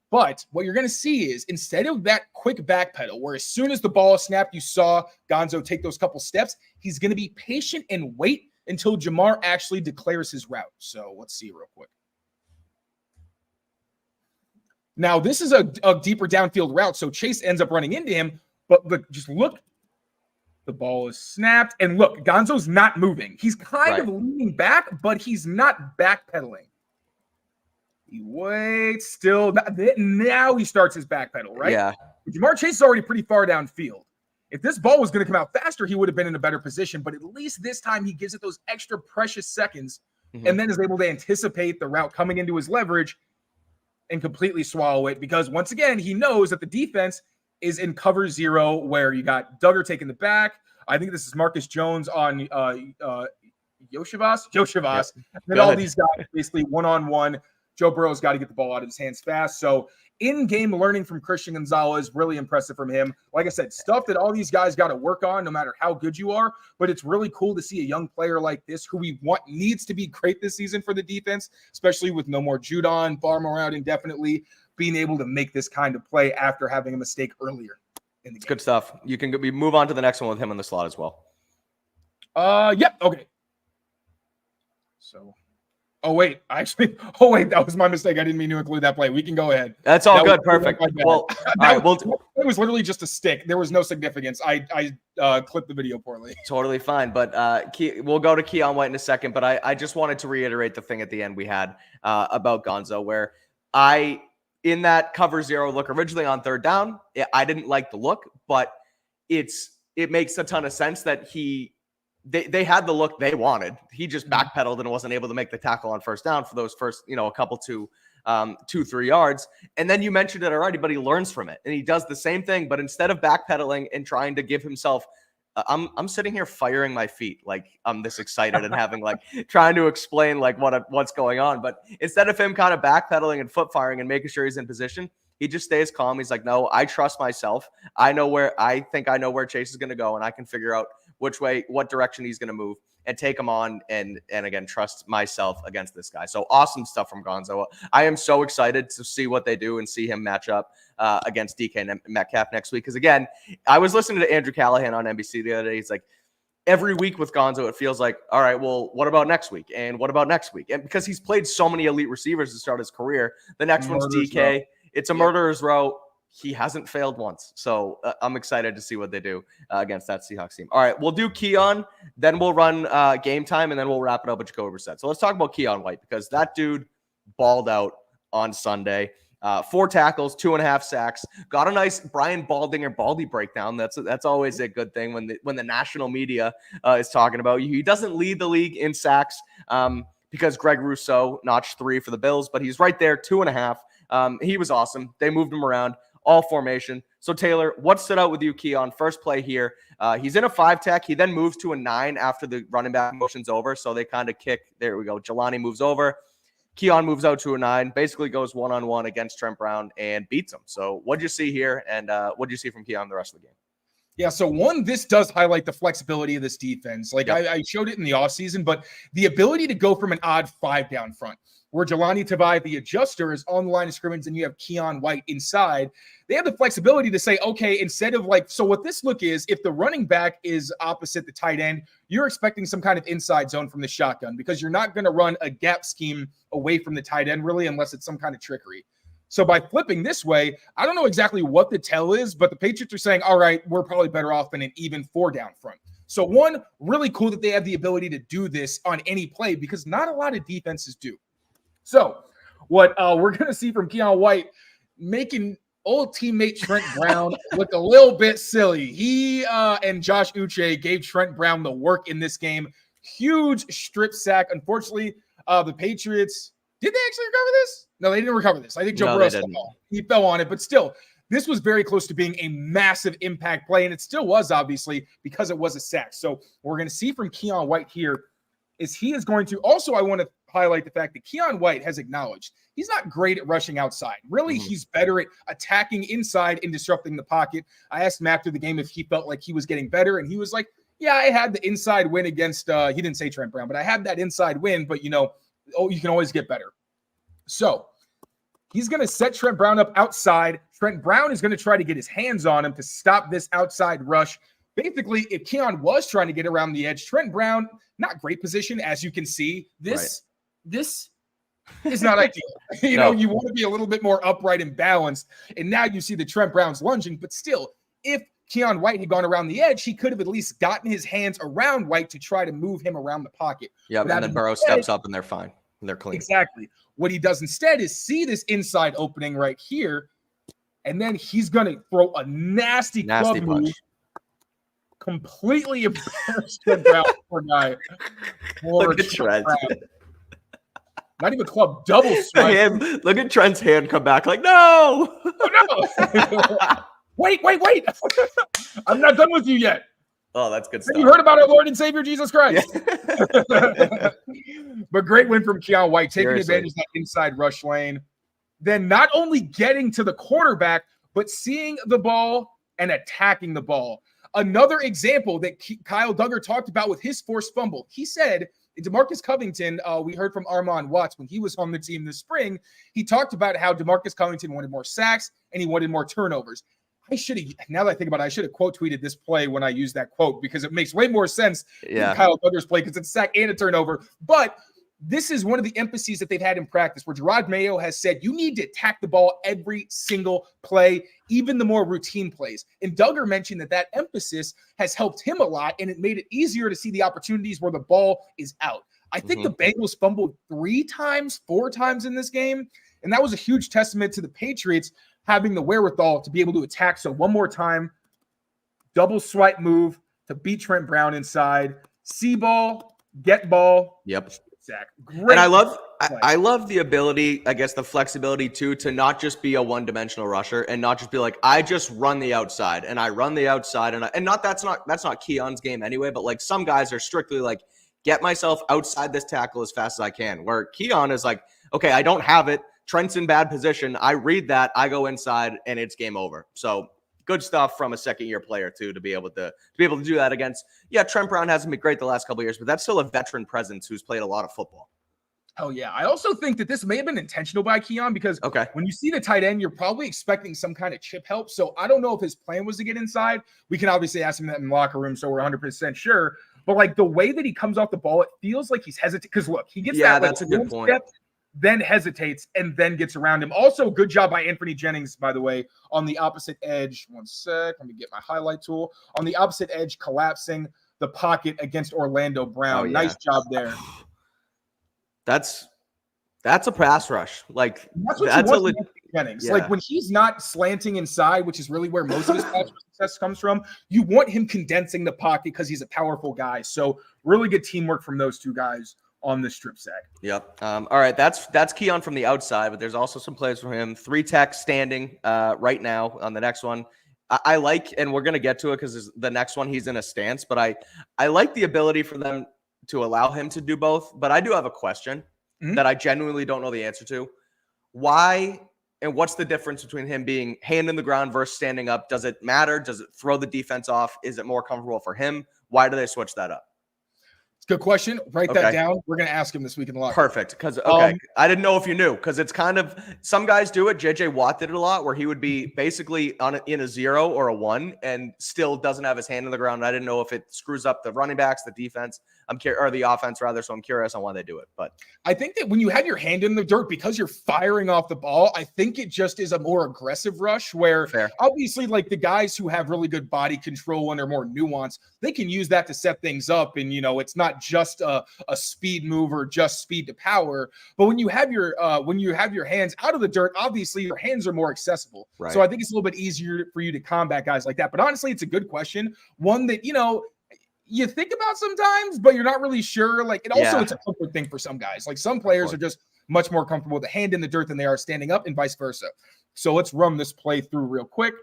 But what you're going to see is instead of that quick backpedal, where as soon as the ball is snapped, you saw Gonzo take those couple steps, he's going to be patient and wait until Jamar actually declares his route. So let's see real quick. Now, this is a deeper downfield route, so Chase ends up running into him. But just look. The ball is snapped. And look, Gonzo's not moving. He's kind of leaning back, but he's not backpedaling. He waits still. Now he starts his backpedal, right? Yeah. But Jamar Chase is already pretty far downfield. If this ball was going to come out faster, he would have been in a better position. But at least this time he gives it those extra precious seconds and then is able to anticipate the route coming into his leverage and completely swallow it. Because once again, he knows that the defense is in cover 0 where you got Duggar taking the back. I think this is Marcus Jones on Yoshivas. And then all these guys basically one-on-one. Joe Burrow's got to get the ball out of his hands fast. So in-game learning from Christian Gonzalez, really impressive from him. Like I said, stuff that all these guys got to work on no matter how good you are. But it's really cool to see a young player like this who we want needs to be great this season for the defense, especially with no more Judon, Barmore out indefinitely, being able to make this kind of play after having a mistake earlier in the game. Good stuff. We move on to the next one with him in the slot as well. Yep. Okay. So... that was my mistake. I didn't mean to include that play. We can go ahead. That's all good. Perfect. Well, it was literally just a stick. There was no significance. I clipped the video poorly. Totally fine. But we'll go to Keion White in a second. But I just wanted to reiterate the thing at the end we had about Gonzo, where in that cover 0 look originally on 3rd down, I didn't like the look, but it makes a ton of sense that they had the look they wanted. He just backpedaled and wasn't able to make the tackle on 1st down for those first, a couple 2-3 yards. And then you mentioned it already, but he learns from it and he does the same thing. But instead of backpedaling and trying to give himself, I'm sitting here firing my feet like I'm this excited and having trying to explain what's going on. But instead of him kind of backpedaling and foot firing and making sure he's in position, he just stays calm. He's like, no, I trust myself. I know where Chase is going to go, and I can figure out what direction he's going to move and take him on and again, trust myself against this guy. So awesome stuff from Gonzo. I am so excited to see what they do and see him match up against DK Metcalf next week. Because again, I was listening to Andrew Callahan on NBC the other day. He's like, every week with Gonzo, it feels like, all right, well, what about next week? And what about next week? And because he's played so many elite receivers to start his career, the next one's DK. It's a murderer's row. He hasn't failed once. So I'm excited to see what they do against that Seahawks team. All right, we'll do Keion, then we'll run game time, and then we'll wrap it up with Jacoby Brissett. So let's talk about Keion White, because that dude balled out on Sunday. 4 tackles, 2.5 sacks. Got a nice Brian Baldy breakdown. That's always a good thing when the national media is talking about you. He doesn't lead the league in sacks because Greg Rousseau notched 3 for the Bills, but he's right there, 2.5. He was awesome. They moved him around, all formation. So Taylor, what stood out with you, Keion? First play here. He's in a 5-tech. He then moves to a 9 after the running back motion's over. So they kind of kick. There we go. Jelani moves over. Keion moves out to a 9, basically goes one-on-one against Trent Brown and beats him. So what'd you see here? And what'd you see from Keion the rest of the game? Yeah, so one, this does highlight the flexibility of this defense. Like Yep. I showed it in the offseason, but the ability to go from an odd 5 down front, where Jelani Tavai, the adjuster, is on the line of scrimmage and you have Keion White inside, they have the flexibility to say, okay, instead of like, so what this look is, if the running back is opposite the tight end, you're expecting some kind of inside zone from the shotgun because you're not going to run a gap scheme away from the tight end really unless it's some kind of trickery. So by flipping this way, I don't know exactly what the tell is, but the Patriots are saying, all right, we're probably better off in an even 4 down front. So one, really cool that they have the ability to do this on any play because not a lot of defenses do. So what we're going to see from Keion White making old teammate Trent Brown look a little bit silly. He and Josh Uche gave Trent Brown the work in this game. Huge strip sack. Unfortunately, the Patriots, did they actually recover this? No, they didn't recover this. I think Joe Burrow he fell on it, but still, this was very close to being a massive impact play, and it still was, obviously, because it was a sack. So what we're going to see from Keion White here is he is going to – also, I want to highlight the fact that Keion White has acknowledged he's not great at rushing outside. Really, he's better at attacking inside and disrupting the pocket. I asked him after the game if he felt like he was getting better, and he was like, yeah, I had the inside win against he didn't say Trent Brown, but I had that inside win, but, you can always get better. So he's going to set Trent Brown up outside. Trent Brown is going to try to get his hands on him to stop this outside rush. Basically, if Keion was trying to get around the edge, Trent Brown, not great position, as you can see. This is not ideal. You want to be a little bit more upright and balanced. And now you see the Trent Brown's lunging, but still, if Keion White had gone around the edge, he could have at least gotten his hands around White to try to move him around the pocket. Yeah, and then Burrow steps up and they're fine. They're clean. Exactly. What he does instead is see this inside opening right here, and then he's going to throw a nasty club move. Completely embarrassed Trent Brown, poor guy. Look at Trent. Not even club, double strike. Look at Trent's hand come back like, no. Oh, no. Wait. I'm not done with you yet. Oh, that's good stuff. You heard about our Lord and Savior Jesus Christ. Yeah. But great win from Keion White, taking advantage of that inside rush lane. Then not only getting to the quarterback, but seeing the ball and attacking the ball. Another example that Kyle Duggar talked about with his forced fumble. He said, DeMarcus Covington, we heard from Armand Watts when he was on the team this spring, he talked about how DeMarcus Covington wanted more sacks and he wanted more turnovers. Now that I think about it, I should have quote tweeted this play when I used that quote because it makes way more sense than Kyle Duggar's play because it's a sack and a turnover. But this is one of the emphases that they've had in practice where Gerard Mayo has said you need to attack the ball every single play, even the more routine plays. And Duggar mentioned that emphasis has helped him a lot, and it made it easier to see the opportunities where the ball is out. I think the Bengals fumbled 4 times in this game, and that was a huge testament to the Patriots having the wherewithal to be able to attack. So one more time, double swipe move to beat Trent Brown inside. See ball, get ball. Yep. Sack. Great. And I love the ability, I guess the flexibility too, to not just be a one-dimensional rusher and not just be like, I just run the outside and I run the outside that's not Keion's game anyway, but like some guys are strictly like, get myself outside this tackle as fast as I can. Where Keion is like, okay, I don't have it. Trent's in bad position. I read that, I go inside, and it's game over. So good stuff from a second-year player too to be able to do that against. Yeah, Trent Brown hasn't been great the last couple of years, but that's still a veteran presence who's played a lot of football. Oh yeah, I also think that this may have been intentional by Keion because when you see the tight end, you're probably expecting some kind of chip help. So I don't know if his plan was to get inside. We can obviously ask him that in the locker room, so we're 100% sure. But like the way that he comes off the ball, it feels like he's hesitating. Because look, he gets that's a good point. Step, then hesitates, and then gets around him. Also, good job by Anthony Jennings, by the way, on the opposite edge. One sec. Let me get my highlight tool. On the opposite edge, collapsing the pocket against Orlando Brown. Oh, yeah. Nice job there. That's a pass rush. Like that's a Jennings. Yeah. Like when he's not slanting inside, which is really where most of his pass success comes from, you want him condensing the pocket because he's a powerful guy. So really good teamwork from those two guys on the strip sack. Yep. All right. That's Keion from the outside, but there's also some plays from him. 3 tech standing right now on the next one. I like, and we're going to get to it because the next one he's in a stance, but I like the ability for them to allow him to do both. But I do have a question that I genuinely don't know the answer to. Why And what's the difference between him being hand in the ground versus standing up? Does it matter? Does it throw the defense off? Is it more comfortable for him? Why do they switch that up? Good question. Write that down. We're going to ask him this week in the locker room. Perfect. Because, I didn't know if you knew, because it's kind of, some guys do it. JJ Watt did it a lot, where he would be basically in a 0 or a 1 and still doesn't have his hand in the ground. I didn't know if it screws up the running backs, the defense, or the offense rather. So I'm curious on why they do it. But I think that when you have your hand in the dirt, because you're firing off the ball, I think it just is a more aggressive rush where obviously like the guys who have really good body control and are more nuanced, they can use that to set things up. And, it's not just a speed move or just speed to power. But when you have your hands out of the dirt, obviously your hands are more accessible. Right. So I think it's a little bit easier for you to combat guys like that. But honestly, it's a good question. One that, you think about sometimes, but you're not really sure. Like it's a comfort thing for some guys. Like some players are just much more comfortable with the hand in the dirt than they are standing up, and vice versa. So let's run this play through real quick.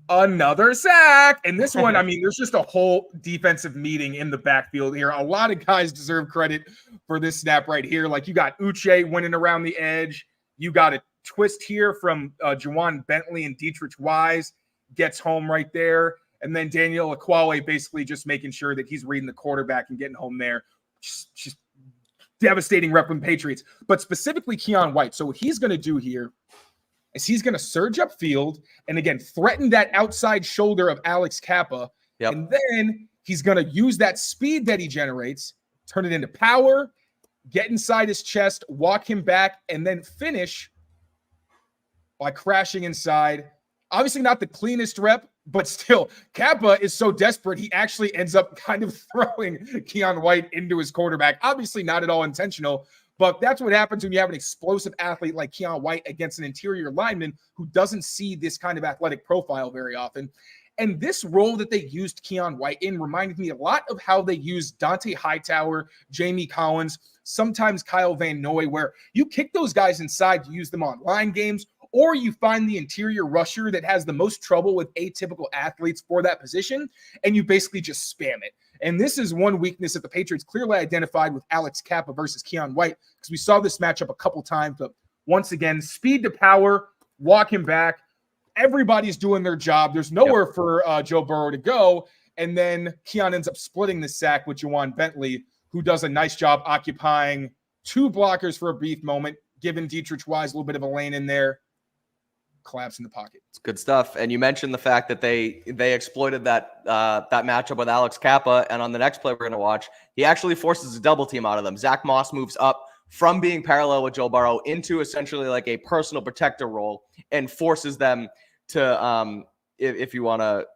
Another sack. And this one, there's just a whole defensive meeting in the backfield here. A lot of guys deserve credit for this snap right here. Like you got Uche winning around the edge. You got a twist here from Juwan Bentley, and Dietrich Wise gets home right there. And then Daniel Akwale basically just making sure that he's reading the quarterback and getting home there. Just devastating rep from Patriots. But specifically Keion White. So what he's going to do here is he's going to surge upfield and, again, threaten that outside shoulder of Alex Kappa. Yep. And then he's going to use that speed that he generates, turn it into power, get inside his chest, walk him back, and then finish by crashing inside. Obviously not the cleanest rep, but still, Kappa is so desperate, he actually ends up kind of throwing Keion White into his quarterback. Obviously not at all intentional, but that's what happens when you have an explosive athlete like Keion White against an interior lineman who doesn't see this kind of athletic profile very often. And this role that they used Keion White in reminded me a lot of how they used Dante Hightower, Jamie Collins, sometimes Kyle Van Noy, where you kick those guys inside to use them on line games, or you find the interior rusher that has the most trouble with atypical athletes for that position, and you basically just spam it. And this is one weakness that the Patriots clearly identified with Alex Kappa versus Keion White, because we saw this matchup a couple times. But once again, speed to power, walk him back. Everybody's doing their job. There's nowhere for Joe Burrow to go. And then Keion ends up splitting the sack with Juwan Bentley, who does a nice job occupying two blockers for a brief moment, giving Dietrich Wise a little bit of a lane in there. Collapse in the pocket. It's good stuff. And you mentioned the fact that they exploited that matchup with Alex Kappa, and on the next play we're going to watch, he actually forces a double team out of them. Zach Moss moves up from being parallel with Joe Burrow into essentially like a personal protector role and forces them to if you want to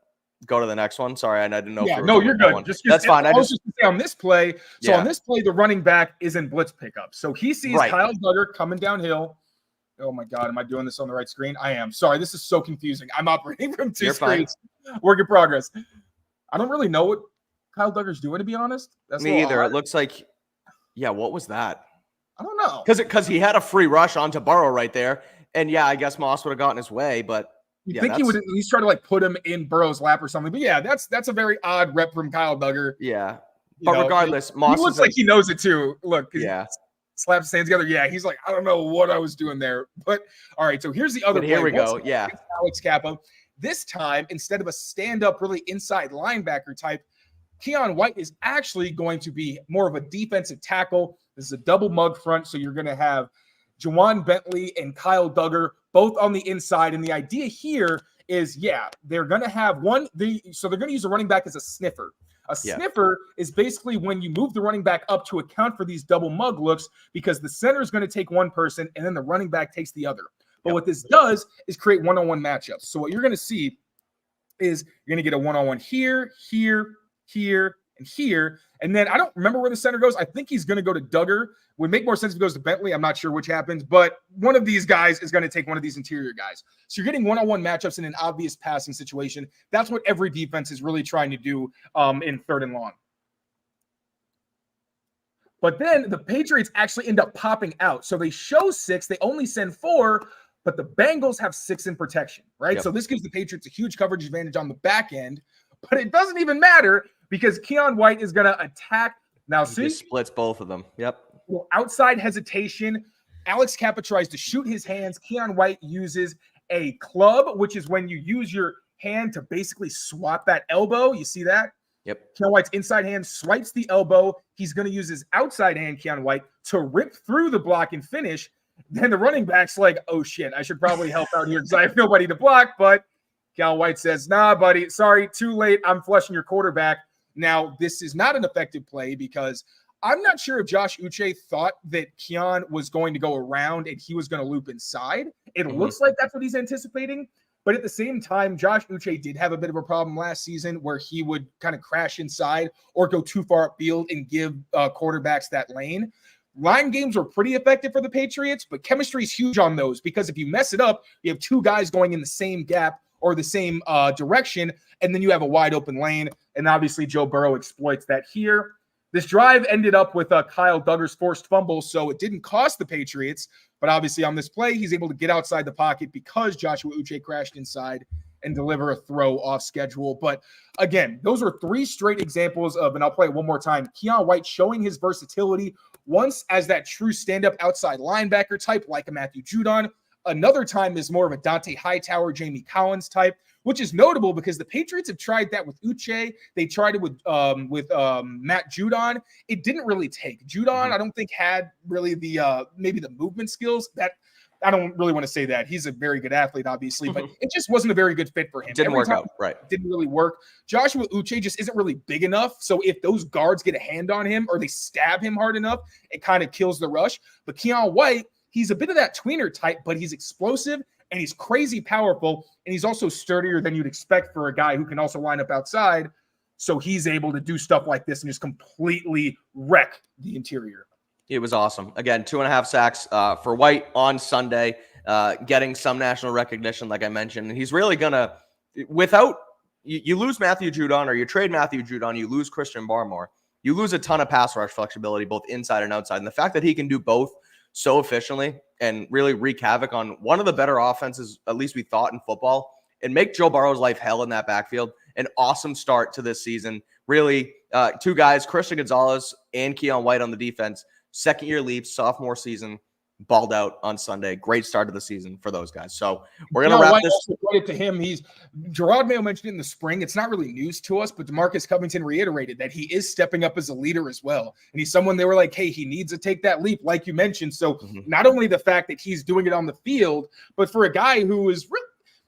go to the next one. Sorry, I didn't know. No, you're good. That's fine. I was just say on this play. So on this play, the running back is in blitz pickup. So he sees Kyle Duggar coming downhill. Oh my God, am I doing this on the right screen? I am. Sorry, this is so confusing. I'm operating from two screens. Work in progress. I don't really know what Kyle Duggar's doing, to be honest. That's me either. It looks like, what was that? I don't know. Because he had a free rush onto Burrow right there. And I guess Moss would have gotten his way, but you think he would at least try to like put him in Burrow's lap or something. But that's a very odd rep from Kyle Duggar. Yeah. But regardless, Moss looks like he knows it too. Look, slaps his hands together. Yeah, he's like, I don't know what I was doing there. But all right, so here's the other play. Here we go. Alex Kappa. This time, instead of a stand-up, really inside linebacker type, Keion White is actually going to be more of a defensive tackle. This is a double mug front, so you're going to have Juwan Bentley and Kyle Duggar both on the inside. And the idea here is, they're going to have so they're going to use a running back as a sniffer. A sniffer is basically when you move the running back up to account for these double mug looks, because the center is going to take one person and then the running back takes the other. But what this does is create one-on-one matchups. So what you're going to see is you're going to get a one-on-one here, here, here, and here. And then I don't remember where the center goes. I think he's going to go to Duggar. Would make more sense if he goes to Bentley. I'm not sure which happens, but one of these guys is going to take one of these interior guys. So you're getting one-on-one matchups in an obvious passing situation. That's what every defense is really trying to do in third and long. But then the Patriots actually end up popping out. So they show 6. They only send 4, but the Bengals have 6 in protection, right? Yep. So this gives the Patriots a huge coverage advantage on the back end, but it doesn't even matter because Keion White is going to attack. Now, see? He splits both of them. Yep. Well, outside hesitation. Alex Kappa tries to shoot his hands. Keion White uses a club, which is when you use your hand to basically swap that elbow. You see that? Yep. Keion White's inside hand swipes the elbow. He's going to use his outside hand, Keion White, to rip through the block and finish. Then the running back's like, oh, shit, I should probably help out here because I have nobody to block. But Keion White says, nah, buddy, sorry, too late. I'm flushing your quarterback. Now, this is not an effective play because I'm not sure if Josh Uche thought that Keion was going to go around and he was going to loop inside. It looks like that's what he's anticipating. But at the same time, Josh Uche did have a bit of a problem last season where he would kind of crash inside or go too far upfield and give quarterbacks that lane. Line games were pretty effective for the Patriots, but chemistry is huge on those because if you mess it up, you have two guys going in the same gap or the same direction, and then you have a wide open lane. And obviously, Joe Burrow exploits that here. This drive ended up with Kyle Duggar's forced fumble, so it didn't cost the Patriots. But obviously on this play, he's able to get outside the pocket because Joshua Uche crashed inside and deliver a throw off schedule. But again, those are three straight examples of, and I'll play it one more time, Keion White showing his versatility once as that true stand-up outside linebacker type like a Matthew Judon. Another time is more of a Dante Hightower, Jamie Collins type, which is notable because the Patriots have tried that with Uche. They tried it with Matt Judon. It didn't really take. Judon, I don't think, had really the maybe the movement skills. That I don't really want to say that. He's a very good athlete, obviously, but it just wasn't a very good fit for him. Didn't work out, right? Didn't really work. Joshua Uche just isn't really big enough. So if those guards get a hand on him or they stab him hard enough, it kind of kills the rush. But Keion White, he's a bit of that tweener type, but he's explosive and he's crazy powerful, and he's also sturdier than you'd expect for a guy who can also line up outside. So he's able to do stuff like this and just completely wreck the interior. It was awesome. Again, 2.5 sacks for White on Sunday, getting some national recognition, like I mentioned. And he's really going to, without, you lose Matthew Judon or you trade Matthew Judon, you lose Christian Barmore. You lose a ton of pass rush flexibility, both inside and outside. And the fact that he can do both so efficiently and really wreak havoc on one of the better offenses, at least we thought, in football, and make Joe Burrow's life hell in that backfield. An awesome start to this season. Really, two guys, Christian Gonzalez and Keion White on the defense. Second-year leaps, sophomore season, balled out on Sunday. Great start of the season for those guys. So we're going to wrap this. Also credit to him. Gerard Mayo mentioned it in the spring. It's not really news to us, but DeMarcus Covington reiterated that he is stepping up as a leader as well. And he's someone they were like, hey, he needs to take that leap, like you mentioned. So not only the fact that he's doing it on the field, but for a guy who is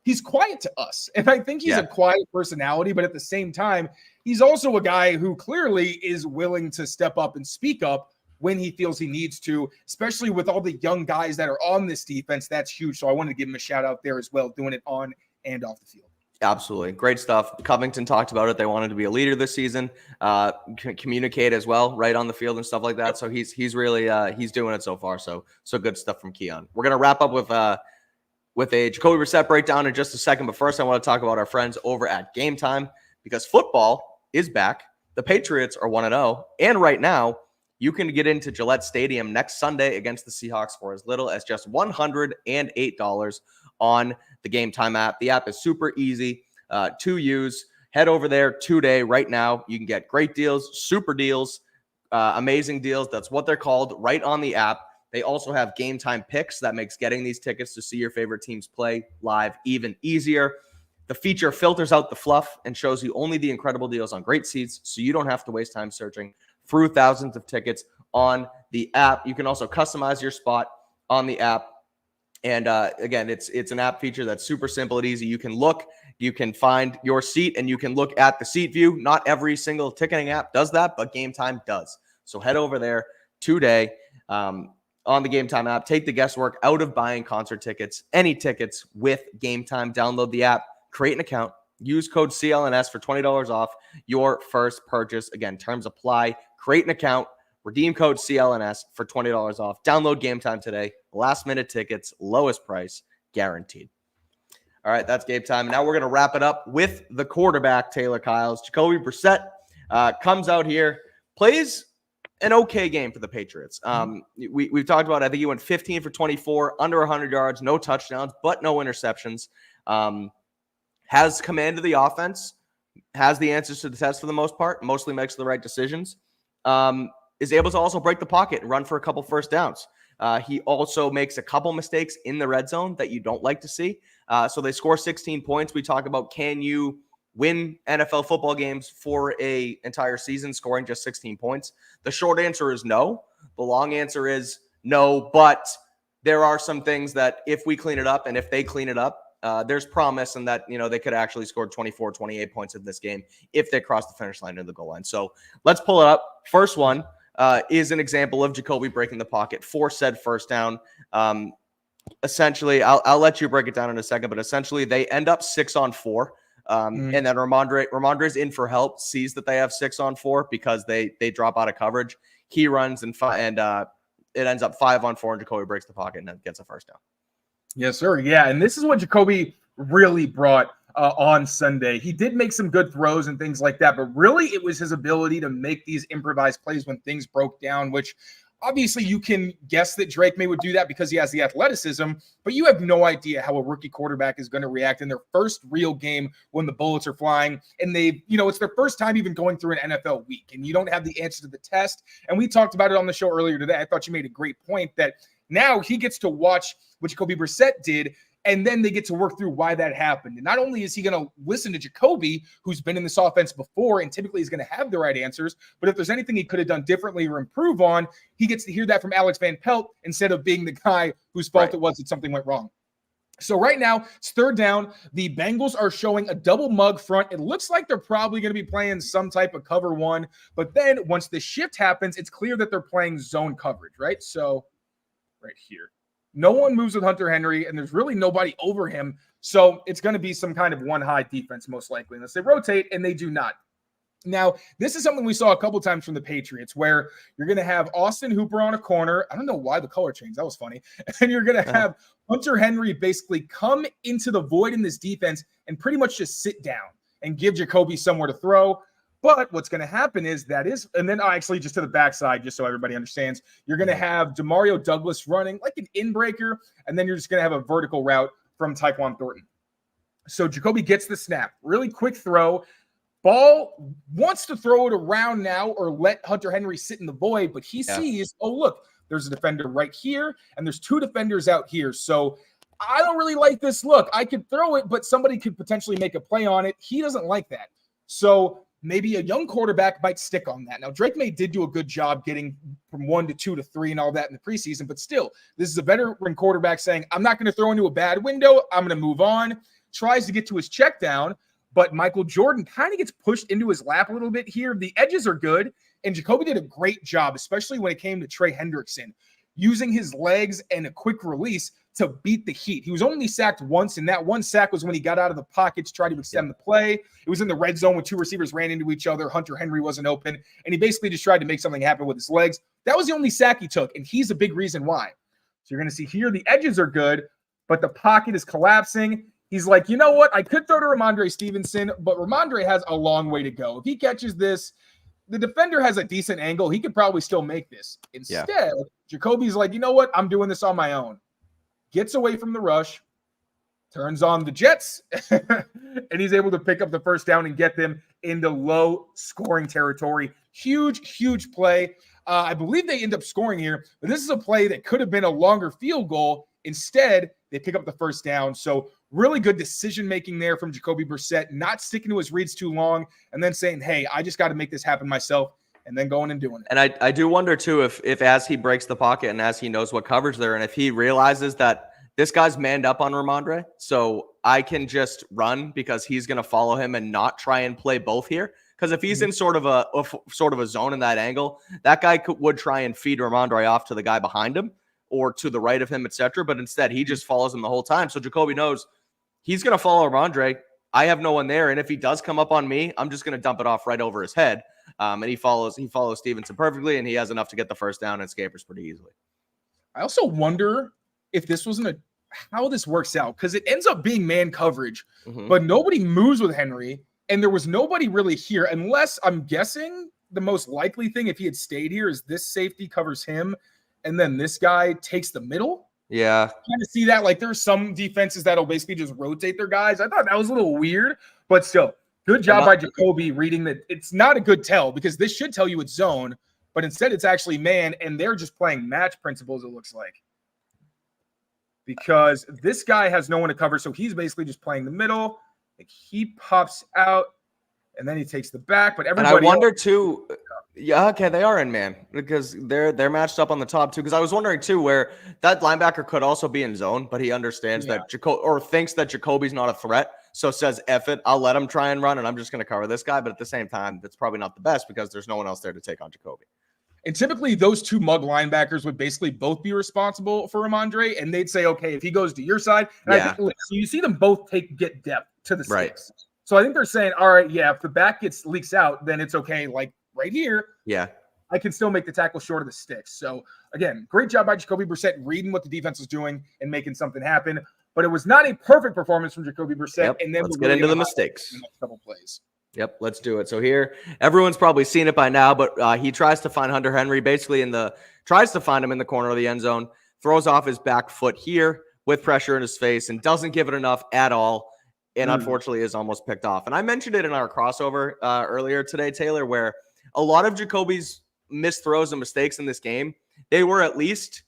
he's quiet to us. And I think he's a quiet personality, but at the same time, he's also a guy who clearly is willing to step up and speak up when he feels he needs to, especially with all the young guys that are on this defense. That's huge. So I wanted to give him a shout out there as well, doing it on and off the field. Absolutely. Great stuff. Covington talked about it. They wanted to be a leader this season, communicate as well, right on the field and stuff like that. So he's really, he's doing it so far. So good stuff from Keion. We're going to wrap up with a Jacoby Brissett breakdown in just a second. But first I want to talk about our friends over at Game Time, because football is back. The Patriots are 1-0. And right now, you can get into Gillette Stadium next Sunday against the Seahawks for as little as just $108 on the Game Time app. The app is super easy to use. Head over there today, right now. You can get great deals, super deals, amazing deals. That's what they're called, right on the app. They also have Game Time picks that makes getting these tickets to see your favorite teams play live even easier. The feature filters out the fluff and shows you only the incredible deals on great seats, so you don't have to waste time searching through thousands of tickets on the app. You can also customize your spot on the app. And again, it's an app feature that's super simple and easy. You can find your seat, and you can look at the seat view. Not every single ticketing app does that, but Game Time does. So head over there today on the Game Time app. Take the guesswork out of buying concert tickets, any tickets with Game Time. Download the app, create an account, use code CLNS for $20 off your first purchase. Again, terms apply. Create an account, redeem code CLNS for $20 off. Download Game Time today. Last minute tickets, lowest price, guaranteed. All right, that's Game Time. Now we're going to wrap it up with the quarterback, Taylor Kyles. Jacoby Brissett comes out here, plays an okay game for the Patriots. We've talked about, I think he went 15 for 24, under 100 yards, no touchdowns, but no interceptions. Has command of the offense, has the answers to the test for the most part, mostly makes the right decisions, is able to also break the pocket and run for a couple first downs. He also makes a couple mistakes in the red zone that you don't like to see. So they score 16 points. We talk about, can you win NFL football games for an entire season scoring just 16 points? The short answer is no. The long answer is no, but there are some things that if we clean it up and if they clean it up, there's promise, and that, they could actually score 24, 28 points in this game if they cross the finish line to the goal line. So let's pull it up. First one is an example of Jacoby breaking the pocket for said first down. Essentially, I'll let you break it down in a second, but essentially they end up 6-on-4. And then Rhamondre's in for help, sees that they have 6-on-4 because they drop out of coverage. He runs and it ends up 5-on-4, and Jacoby breaks the pocket and then gets a first down. Yes, sir. Yeah, and this is what Jacoby really brought on Sunday. He did make some good throws and things like that, but really it was his ability to make these improvised plays when things broke down, which obviously you can guess that Drake May would do that because he has the athleticism, but you have no idea how a rookie quarterback is going to react in their first real game when the bullets are flying. And it's their first time even going through an NFL week, and you don't have the answer to the test. And we talked about it on the show earlier today. I thought you made a great point that now he gets to watch what Jacoby Brissett did, and then they get to work through why that happened. And not only is he going to listen to Jacoby, who's been in this offense before and typically is going to have the right answers, but if there's anything he could have done differently or improve on, he gets to hear that from Alex Van Pelt instead of being the guy whose fault it was that something went wrong. So right now, it's third down. The Bengals are showing a double mug front. It looks like they're probably going to be playing some type of cover one, but then once the shift happens, it's clear that they're playing zone coverage, right? So right here. No one moves with Hunter Henry, and there's really nobody over him. So it's going to be some kind of one high defense, most likely, unless they rotate, and they do not. Now, this is something we saw a couple times from the Patriots, where you're going to have Austin Hooper on a corner. I don't know why the color changed. That was funny. And you're going to have Hunter Henry basically come into the void in this defense and pretty much just sit down and give Jacoby somewhere to throw. But what's going to happen is and then actually just to the backside, just so everybody understands, you're going to have Demario Douglas running like an in-breaker, and then you're just going to have a vertical route from Tyquan Thornton. So Jacoby gets the snap, really quick throw. Ball wants to throw it around now or let Hunter Henry sit in the void, but he sees, oh, look, there's a defender right here, and there's two defenders out here. So I don't really like this look. I could throw it, but somebody could potentially make a play on it. He doesn't like that. So maybe a young quarterback might stick on that. Now, Drake May did do a good job getting from 1 to 2 to 3 and all that in the preseason, but still, this is a veteran quarterback saying, I'm not going to throw into a bad window. I'm going to move on. Tries to get to his check down, but Michael Jordan kind of gets pushed into his lap a little bit here. The edges are good, and Jacoby did a great job, especially when it came to Trey Hendrickson, using his legs and a quick release to beat the heat. He was only sacked once, and that one sack was when he got out of the pocket to try to extend the play. It was in the red zone when two receivers ran into each other. Hunter Henry wasn't open, and he basically just tried to make something happen with his legs. That was the only sack he took, and he's a big reason why. So you're going to see here the edges are good, but the pocket is collapsing. He's like, you know what? I could throw to Rhamondre Stevenson, but Rhamondre has a long way to go. If he catches this, the defender has a decent angle. He could probably still make this. Instead, Jacoby's like, you know what? I'm doing this on my own. Gets away from the rush, turns on the Jets, and he's able to pick up the first down and get them into low scoring territory. Huge, huge play. I believe they end up scoring here, but this is a play that could have been a longer field goal. Instead, they pick up the first down. So really good decision-making there from Jacoby Brissett, not sticking to his reads too long and then saying, hey, I just got to make this happen myself, and then going and doing it. And I do wonder, too, if as he breaks the pocket and as he knows what coverage they're in, if he realizes that this guy's manned up on Rhamondre, so I can just run because he's going to follow him and not try and play both here. Because if he's in sort of a zone in that angle, that guy would try and feed Rhamondre off to the guy behind him or to the right of him, etc. But instead, he just follows him the whole time. So Jacoby knows he's going to follow Rhamondre. I have no one there, and if he does come up on me, I'm just going to dump it off right over his head. And he follows Stevenson perfectly, and he has enough to get the first down and escapers pretty easily. I also wonder if this wasn't how this works out, because it ends up being man coverage, but nobody moves with Henry, and there was nobody really here, unless I'm guessing the most likely thing, if he had stayed here, is this safety covers him, and then this guy takes the middle. Yeah. Kind of see that. Like there's some defenses that'll basically just rotate their guys. I thought that was a little weird, but still, good job by Jacoby reading that. It's not a good tell because this should tell you it's zone, but instead it's actually man, and they're just playing match principles, it looks like. Because this guy has no one to cover, so he's basically just playing the middle. Like he pops out, and then he takes the back. But everybody, and I wonder too. Yeah, okay, they are in man because they're matched up on the top too. Because I was wondering too where that linebacker could also be in zone, but he understands that thinks that Jacoby's not a threat, so says F it, I'll let him try and run, and I'm just going to cover this guy. But at the same time, that's probably not the best because there's no one else there to take on Jacoby. And typically those two mug linebackers would basically both be responsible for Rhamondre, and they'd say, okay, if he goes to your side, and I think, so you see them both get depth to the sticks. So I think they're saying, all right, yeah, if the back leaks out, then it's okay. Like right here, I can still make the tackle short of the sticks. So again, great job by Jacoby Brissett reading what the defense was doing and making something happen. But it was not a perfect performance from Jacoby Brissett. And then let's get into the mistakes. In the next couple plays. Yep, let's do it. So here, everyone's probably seen it by now, but he tries to find Hunter Henry basically tries to find him in the corner of the end zone, throws off his back foot here with pressure in his face and doesn't give it enough at all. And unfortunately is almost picked off. And I mentioned it in our crossover earlier today, Taylor, where a lot of Jacoby's missed throws and mistakes in this game, they were at least,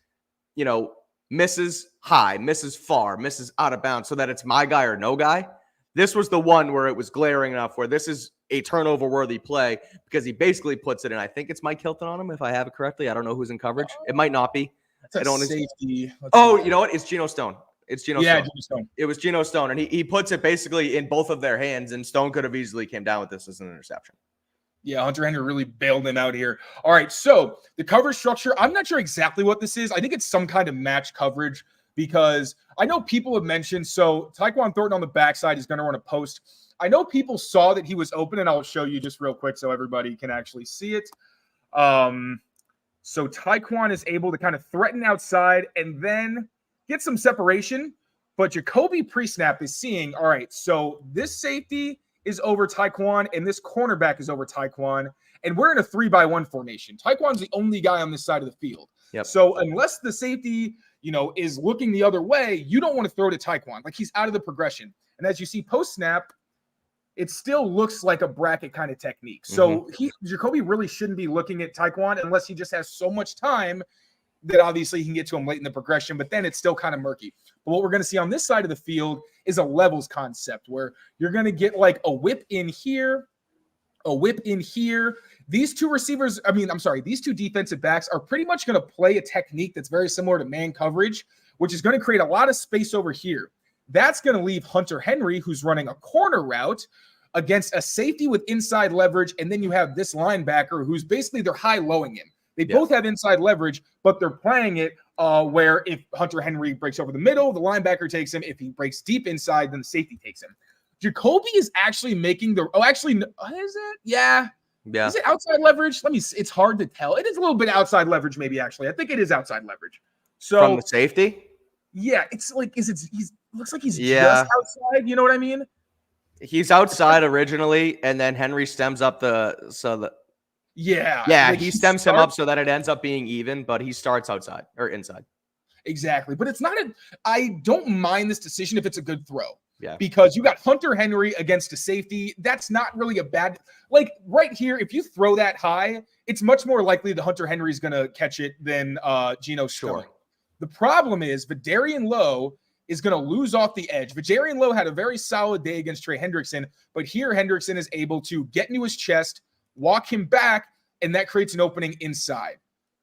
misses high, misses far, misses out of bounds so that it's my guy or no guy. This was the one where it was glaring enough where this is a turnover-worthy play because he basically puts it in. I think it's Mike Hilton on him, if I have it correctly. I don't know who's in coverage. It might not be. I don't safety. You know what? It's Geno Stone. It's Geno Stone. Geno Stone. It was Geno Stone, and he puts it basically in both of their hands, and Stone could have easily came down with this as an interception. Yeah, Hunter Henry really bailed him out here. All right, so the coverage structure, I'm not sure exactly what this is. I think it's some kind of match coverage because I know people have mentioned, so Tyquan Thornton on the backside is going to run a post. I know people saw that he was open, and I'll show you just real quick so everybody can actually see it. So Tyquan is able to kind of threaten outside and then get some separation, but Jacoby pre-snap is seeing, all right, so this safety is over Tyquan, and this cornerback is over Tyquan, and we're in a 3-by-1 formation. Tyquan's the only guy on this side of the field. So unless the safety, is looking the other way, you don't want to throw to Tyquan. Like, he's out of the progression. And as you see post-snap, it still looks like a bracket kind of technique. So Jacoby really shouldn't be looking at Tyquan unless he just has so much time that obviously he can get to him late in the progression, but then it's still kind of murky. But what we're going to see on this side of the field is a levels concept where you're going to get like a whip in here, a whip in here. These two defensive backs are pretty much going to play a technique that's very similar to man coverage, which is going to create a lot of space over here. That's going to leave Hunter Henry, who's running a corner route, against a safety with inside leverage, and then you have this linebacker who's basically they're high-lowing him. They both have inside leverage, but they're playing it where if Hunter Henry breaks over the middle, the linebacker takes him. If he breaks deep inside, then the safety takes him. Jacoby is actually making is it? Yeah. Is it outside leverage? Let me see. It's hard to tell. It is a little bit outside leverage, maybe, actually. I think it is outside leverage. So from the safety? Yeah, it's like, looks like he's just outside. You know what I mean? He's outside originally, and then Henry stems up he stems him up so that it ends up being even, but he starts outside or inside. Exactly. But it's not I don't mind this decision if it's a good throw. Yeah. Because you got Hunter Henry against a safety. That's not really a bad, like right here, if you throw that high, it's much more likely that Hunter Henry is going to catch it than Geno Stone. The problem is Vidarian Lowe is going to lose off the edge. Vidarian Lowe had a very solid day against Trey Hendrickson, but here Hendrickson is able to get into his chest, walk him back, and that creates an opening inside.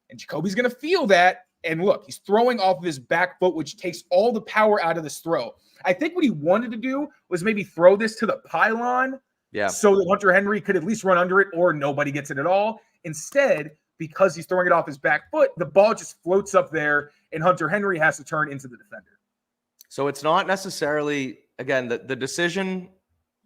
And Jacoby's going to feel that. And look, he's throwing off of his back foot, which takes all the power out of this throw. I think what he wanted to do was maybe throw this to the pylon so that Hunter Henry could at least run under it or nobody gets it at all. Instead, because he's throwing it off his back foot, the ball just floats up there and Hunter Henry has to turn into the defender. So it's not necessarily, again, the decision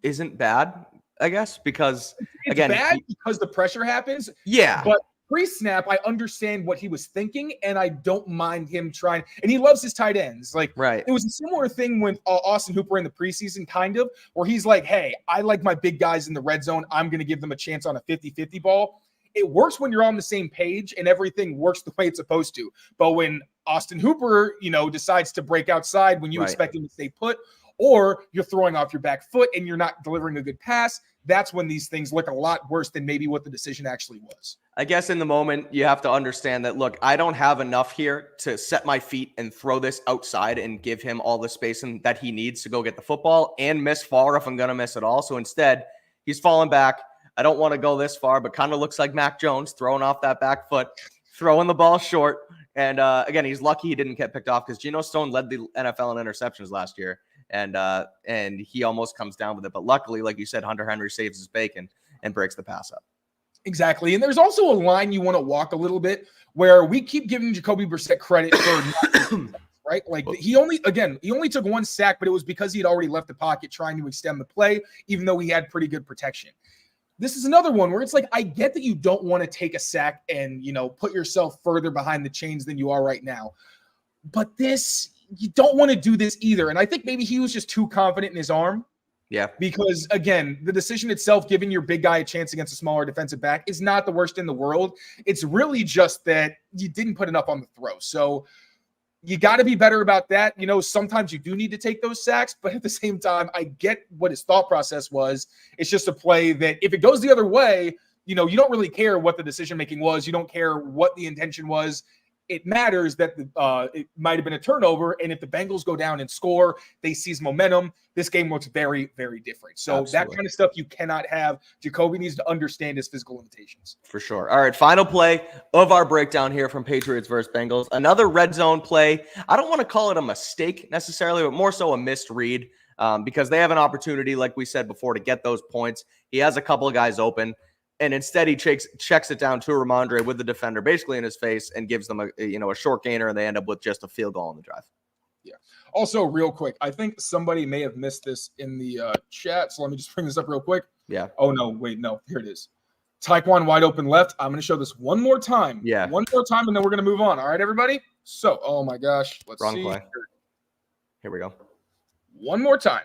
isn't bad, I guess, because it's bad because the pressure happens. Yeah. But pre-snap, I understand what he was thinking, and I don't mind him trying. And he loves his tight ends. Like, it was a similar thing with Austin Hooper in the preseason, kind of, where he's like, hey, I like my big guys in the red zone. I'm going to give them a chance on a 50-50 ball. It works when you're on the same page and everything works the way it's supposed to. But when Austin Hooper, decides to break outside when you expect him to stay put, or you're throwing off your back foot and you're not delivering a good pass. That's when these things look a lot worse than maybe what the decision actually was. I guess in the moment, you have to understand that, look, I don't have enough here to set my feet and throw this outside and give him all the space that he needs to go get the football and miss far if I'm going to miss it all. So instead, he's falling back. I don't want to go this far, but kind of looks like Mac Jones throwing off that back foot, throwing the ball short. And again, he's lucky he didn't get picked off because Geno Stone led the NFL in interceptions last year. And he almost comes down with it. But luckily, like you said, Hunter Henry saves his bacon and breaks the pass up. Exactly. And there's also a line you want to walk a little bit where we keep giving Jacoby Brissett credit for right? Like he only took one sack, but it was because he had already left the pocket trying to extend the play, even though he had pretty good protection. This is another one where it's like, I get that you don't want to take a sack and, put yourself further behind the chains than you are right now. But you don't want to do this either. And I think maybe he was just too confident in his arm. Yeah. Because, again, the decision itself, giving your big guy a chance against a smaller defensive back, is not the worst in the world. It's really just that you didn't put enough on the throw. So you got to be better about that. Sometimes you do need to take those sacks, but at the same time, I get what his thought process was. It's just a play that if it goes the other way, you don't really care what the decision-making was. You don't care what the intention was. It matters that it might have been a turnover, and if the Bengals go down and score, they seize momentum. This game looks very, very different. So That kind of stuff you cannot have. Jacoby needs to understand his physical limitations. For sure. All right, final play of our breakdown here from Patriots versus Bengals. Another red zone play. I don't want to call it a mistake necessarily, but more so a missed read because they have an opportunity, like we said before, to get those points. He has a couple of guys open. And instead, he checks it down to Rhamondre with the defender basically in his face and gives them a short gainer, and they end up with just a field goal on the drive. Yeah. Also, real quick, I think somebody may have missed this in the chat, so let me just bring this up real quick. Yeah. Oh, no, wait, no, here it is. Keion wide open left. I'm going to show this one more time. Yeah. One more time, and then we're going to move on. All right, everybody? So, oh, my gosh. Let's Wrong see. play. Here we go. One more time.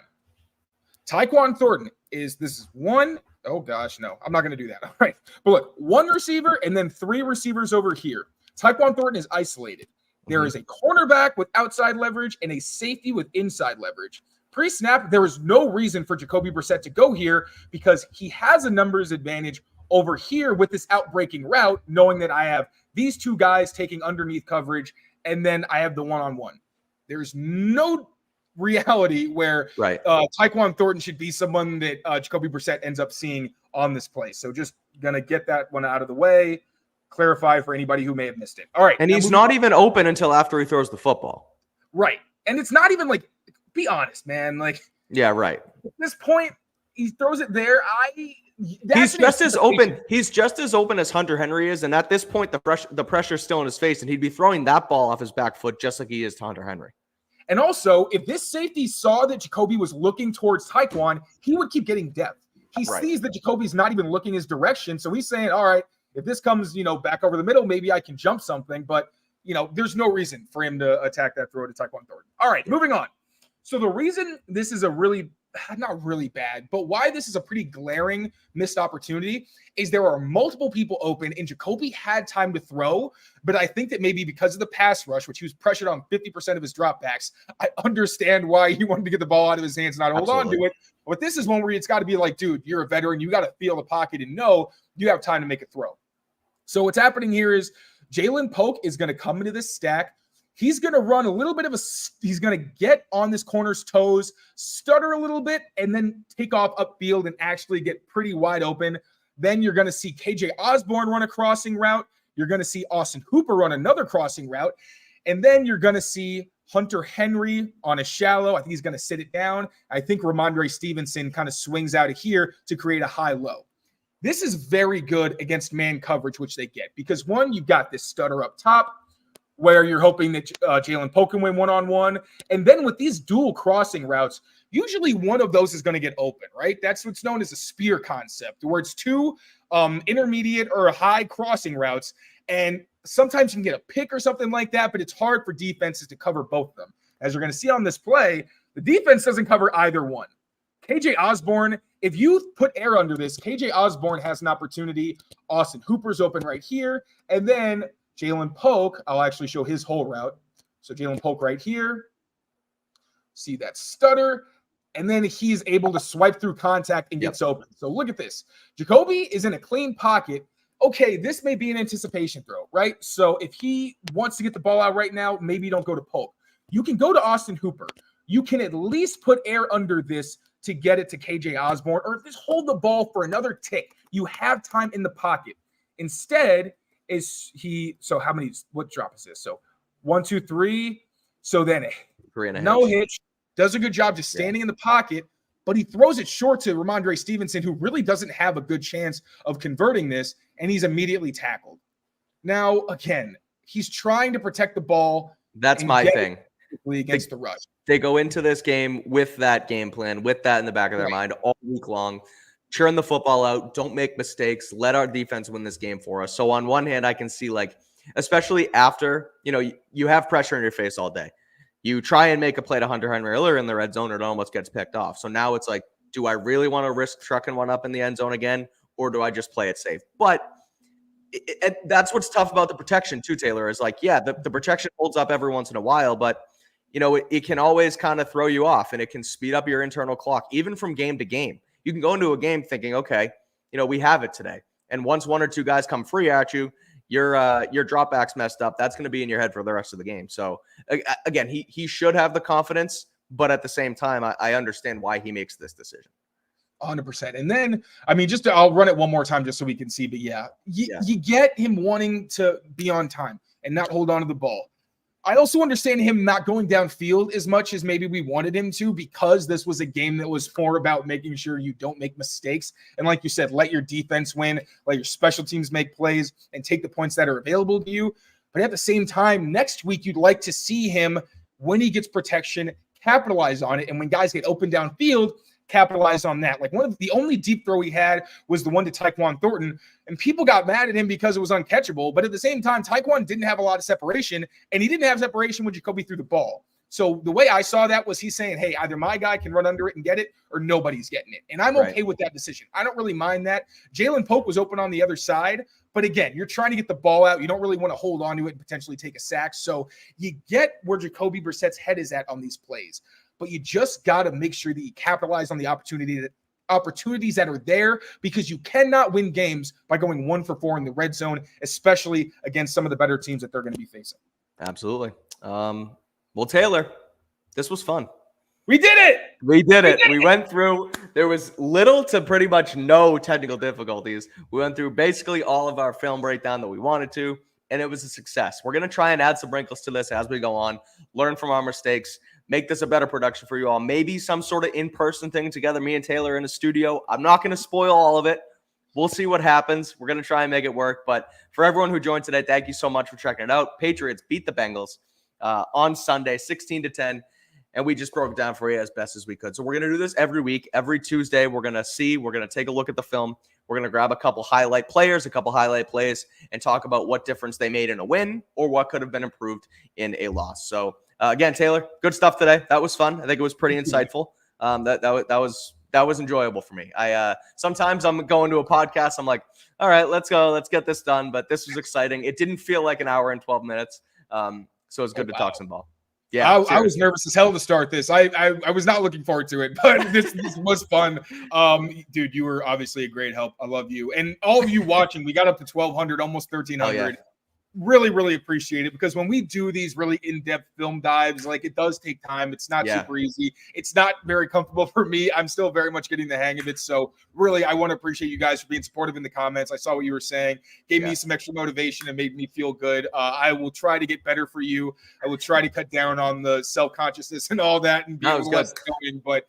Tyquan Thornton this is one. Oh, gosh, no. I'm not going to do that. All right. But look, one receiver and then three receivers over here. Tyquan Thornton is isolated. There is a cornerback with outside leverage and a safety with inside leverage. Pre-snap, there was no reason for Jacoby Brissett to go here because he has a numbers advantage over here with this outbreaking route, knowing that I have these two guys taking underneath coverage, and then I have the one-on-one. There's no reality where Tyquan Thornton should be someone that Jacoby Brissett ends up seeing on this play. So just going to get that one out of the way, clarify for anybody who may have missed it. All right. And he's not even open until after he throws the football. Right. And it's not even like, be honest, man. Like, yeah, right. At this point, he throws it there. He's just as open. He's just as open as Hunter Henry is. And at this point, the pressure's still in his face, and he'd be throwing that ball off his back foot just like he is to Hunter Henry. And also, if this safety saw that Jacoby was looking towards Tyquan, he would keep getting depth. He sees that Jacoby's not even looking his direction. So he's saying, all right, if this comes, back over the middle, maybe I can jump something. But, there's no reason for him to attack that throw to Tyquan Thornton. All right, moving on. So the reason this is not really bad, but why this is a pretty glaring missed opportunity is there are multiple people open and Jacoby had time to throw, but I think that maybe because of the pass rush, which he was pressured on 50% of his dropbacks, I understand why he wanted to get the ball out of his hands and not hold on to it. But this is one where it's got to be like, dude, you're a veteran. You got to feel the pocket and know you have time to make a throw. So what's happening here is Jalen Polk is going to come into this stack. He's going to run a little bit of he's going to get on this corner's toes, stutter a little bit, and then take off upfield and actually get pretty wide open. Then you're going to see KJ Osborne run a crossing route. You're going to see Austin Hooper run another crossing route. And then you're going to see Hunter Henry on a shallow. I think he's going to sit it down. I think Rhamondre Stevenson kind of swings out of here to create a high-low. This is very good against man coverage, which they get. Because, one, you've got this stutter up top, where you're hoping that Jalen Polk can win one-on-one. And then with these dual crossing routes, usually one of those is going to get open, right? That's what's known as a spear concept, where it's two intermediate or high crossing routes. And sometimes you can get a pick or something like that, but it's hard for defenses to cover both of them. As you're going to see on this play, the defense doesn't cover either one. KJ Osborne, if you put air under this, KJ Osborne has an opportunity. Austin Hooper's open right here. And then Jalen Polk, I'll actually show his whole route. So Jalen Polk right here. See that stutter. and then he's able to swipe through contact and gets open. So look at this. Jacoby is in a clean pocket. Okay, this may be an anticipation throw, right? So if he wants to get the ball out right now, maybe don't go to Polk. You can go to Austin Hooper. You can at least put air under this to get it to KJ Osborne, or just hold the ball for another tick. You have time in the pocket. Instead, what drop is this? So 1, 2, 3. So then no hitch. Does a good job just standing in the pocket, but he throws it short to Rhamondre Stevenson, who really doesn't have a good chance of converting this, and he's immediately tackled. Now, again, he's trying to protect the ball. That's my thing. Against the rush. They go into this game with that game plan, with that in the back of their mind all week long. Churn the football out. Don't make mistakes. Let our defense win this game for us. So on one hand, I can see, like, especially after, you have pressure in your face all day. You try and make a play to Hunter Henry earlier in the red zone, it almost gets picked off. So now it's like, do I really want to risk trucking one up in the end zone again, or do I just play it safe? But that's what's tough about the protection too, Taylor, is like, the protection holds up every once in a while, but it can always kind of throw you off, and it can speed up your internal clock, even from game to game. You can go into a game thinking, okay, we have it today. And once one or two guys come free at you, your drop back's messed up. That's going to be in your head for the rest of the game. So again, he should have the confidence, but at the same time, I understand why he makes this decision. 100%. And then, I'll run it one more time just so we can see, but you get him wanting to be on time and not hold on to the ball. I also understand him not going downfield as much as maybe we wanted him to, because this was a game that was more about making sure you don't make mistakes. And like you said, let your defense win, let your special teams make plays, and take the points that are available to you. But at the same time, next week, you'd like to see him, when he gets protection, capitalize on it. And when guys get open downfield, capitalize on that. Like, one of the only deep throw he had was the one to Tyquan Thornton, and people got mad at him because it was uncatchable. But at the same time, Tyquan didn't have a lot of separation, and he didn't have separation when Jacoby threw the ball. So the way I saw that was he's saying, hey, either my guy can run under it and get it, or nobody's getting it. And I'm okay with that decision. I don't really mind that. Jalen Polk was open on the other side. But again, you're trying to get the ball out. You don't really want to hold on to it and potentially take a sack. So you get where Jacoby Brissett's head is at on these plays. But you just got to make sure that you capitalize on the opportunities that are there, because you cannot win games by going 1 for 4 in the red zone, especially against some of the better teams that they're going to be facing. Absolutely. Well, Taylor, this was fun. We did it. We went through, there was little to pretty much no technical difficulties. We went through basically all of our film breakdown that we wanted to, and it was a success. We're going to try and add some wrinkles to this as we go on, learn from our mistakes, make this a better production for you all. Maybe some sort of in-person thing together, me and Taylor in the studio. I'm not going to spoil all of it. We'll see what happens. We're going to try and make it work. But for everyone who joined today, thank you so much for checking it out. Patriots beat the Bengals on Sunday, 16-10. And we just broke it down for you as best as we could. So we're going to do this every week. Every Tuesday, we're going to take a look at the film. We're going to grab a couple highlight players, a couple highlight plays, and talk about what difference they made in a win or what could have been improved in a loss. So again, Taylor, good stuff today. That was fun. I think it was pretty insightful. That was enjoyable for me. Sometimes I'm going to a podcast. I'm like, all right, let's go. Let's get this done. But this was exciting. It didn't feel like an hour and 12 minutes. So it's good to talk some ball. Yeah, I was nervous as hell to start this. I was not looking forward to it, but this was fun. Dude, you were obviously a great help. I love you. And all of you watching, we got up to 1,200, almost 1,300. Oh, yeah. Really, really appreciate it, because when we do these really in-depth film dives, like, it does take time. It's not super easy. It's not very comfortable for me. I'm still very much getting the hang of it. So really, I want to appreciate you guys for being supportive in the comments. I saw what you were saying, gave me some extra motivation and made me feel good. I will try to get better for you. I will try to cut down on the self-consciousness and all that and be a little less going. But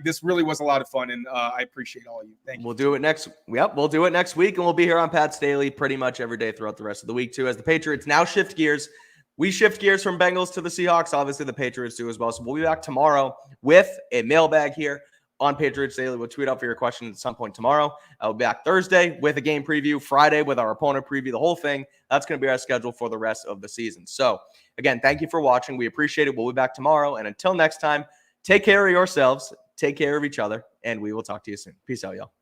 this really was a lot of fun, and I appreciate all of you. Thank you. We'll do it next. Yep, we'll do it next week, and we'll be here on Pat's Daily pretty much every day throughout the rest of the week too, as the Patriots now shift gears. We shift gears from Bengals to the Seahawks. Obviously, the Patriots do as well. So we'll be back tomorrow with a mailbag here on Patriots Daily. We'll tweet out for your questions at some point tomorrow. I'll be back Thursday with a game preview, Friday with our opponent preview, the whole thing. That's going to be our schedule for the rest of the season. So again, thank you for watching. We appreciate it. We'll be back tomorrow. And until next time, take care of yourselves, take care of each other, and we will talk to you soon. Peace out, y'all.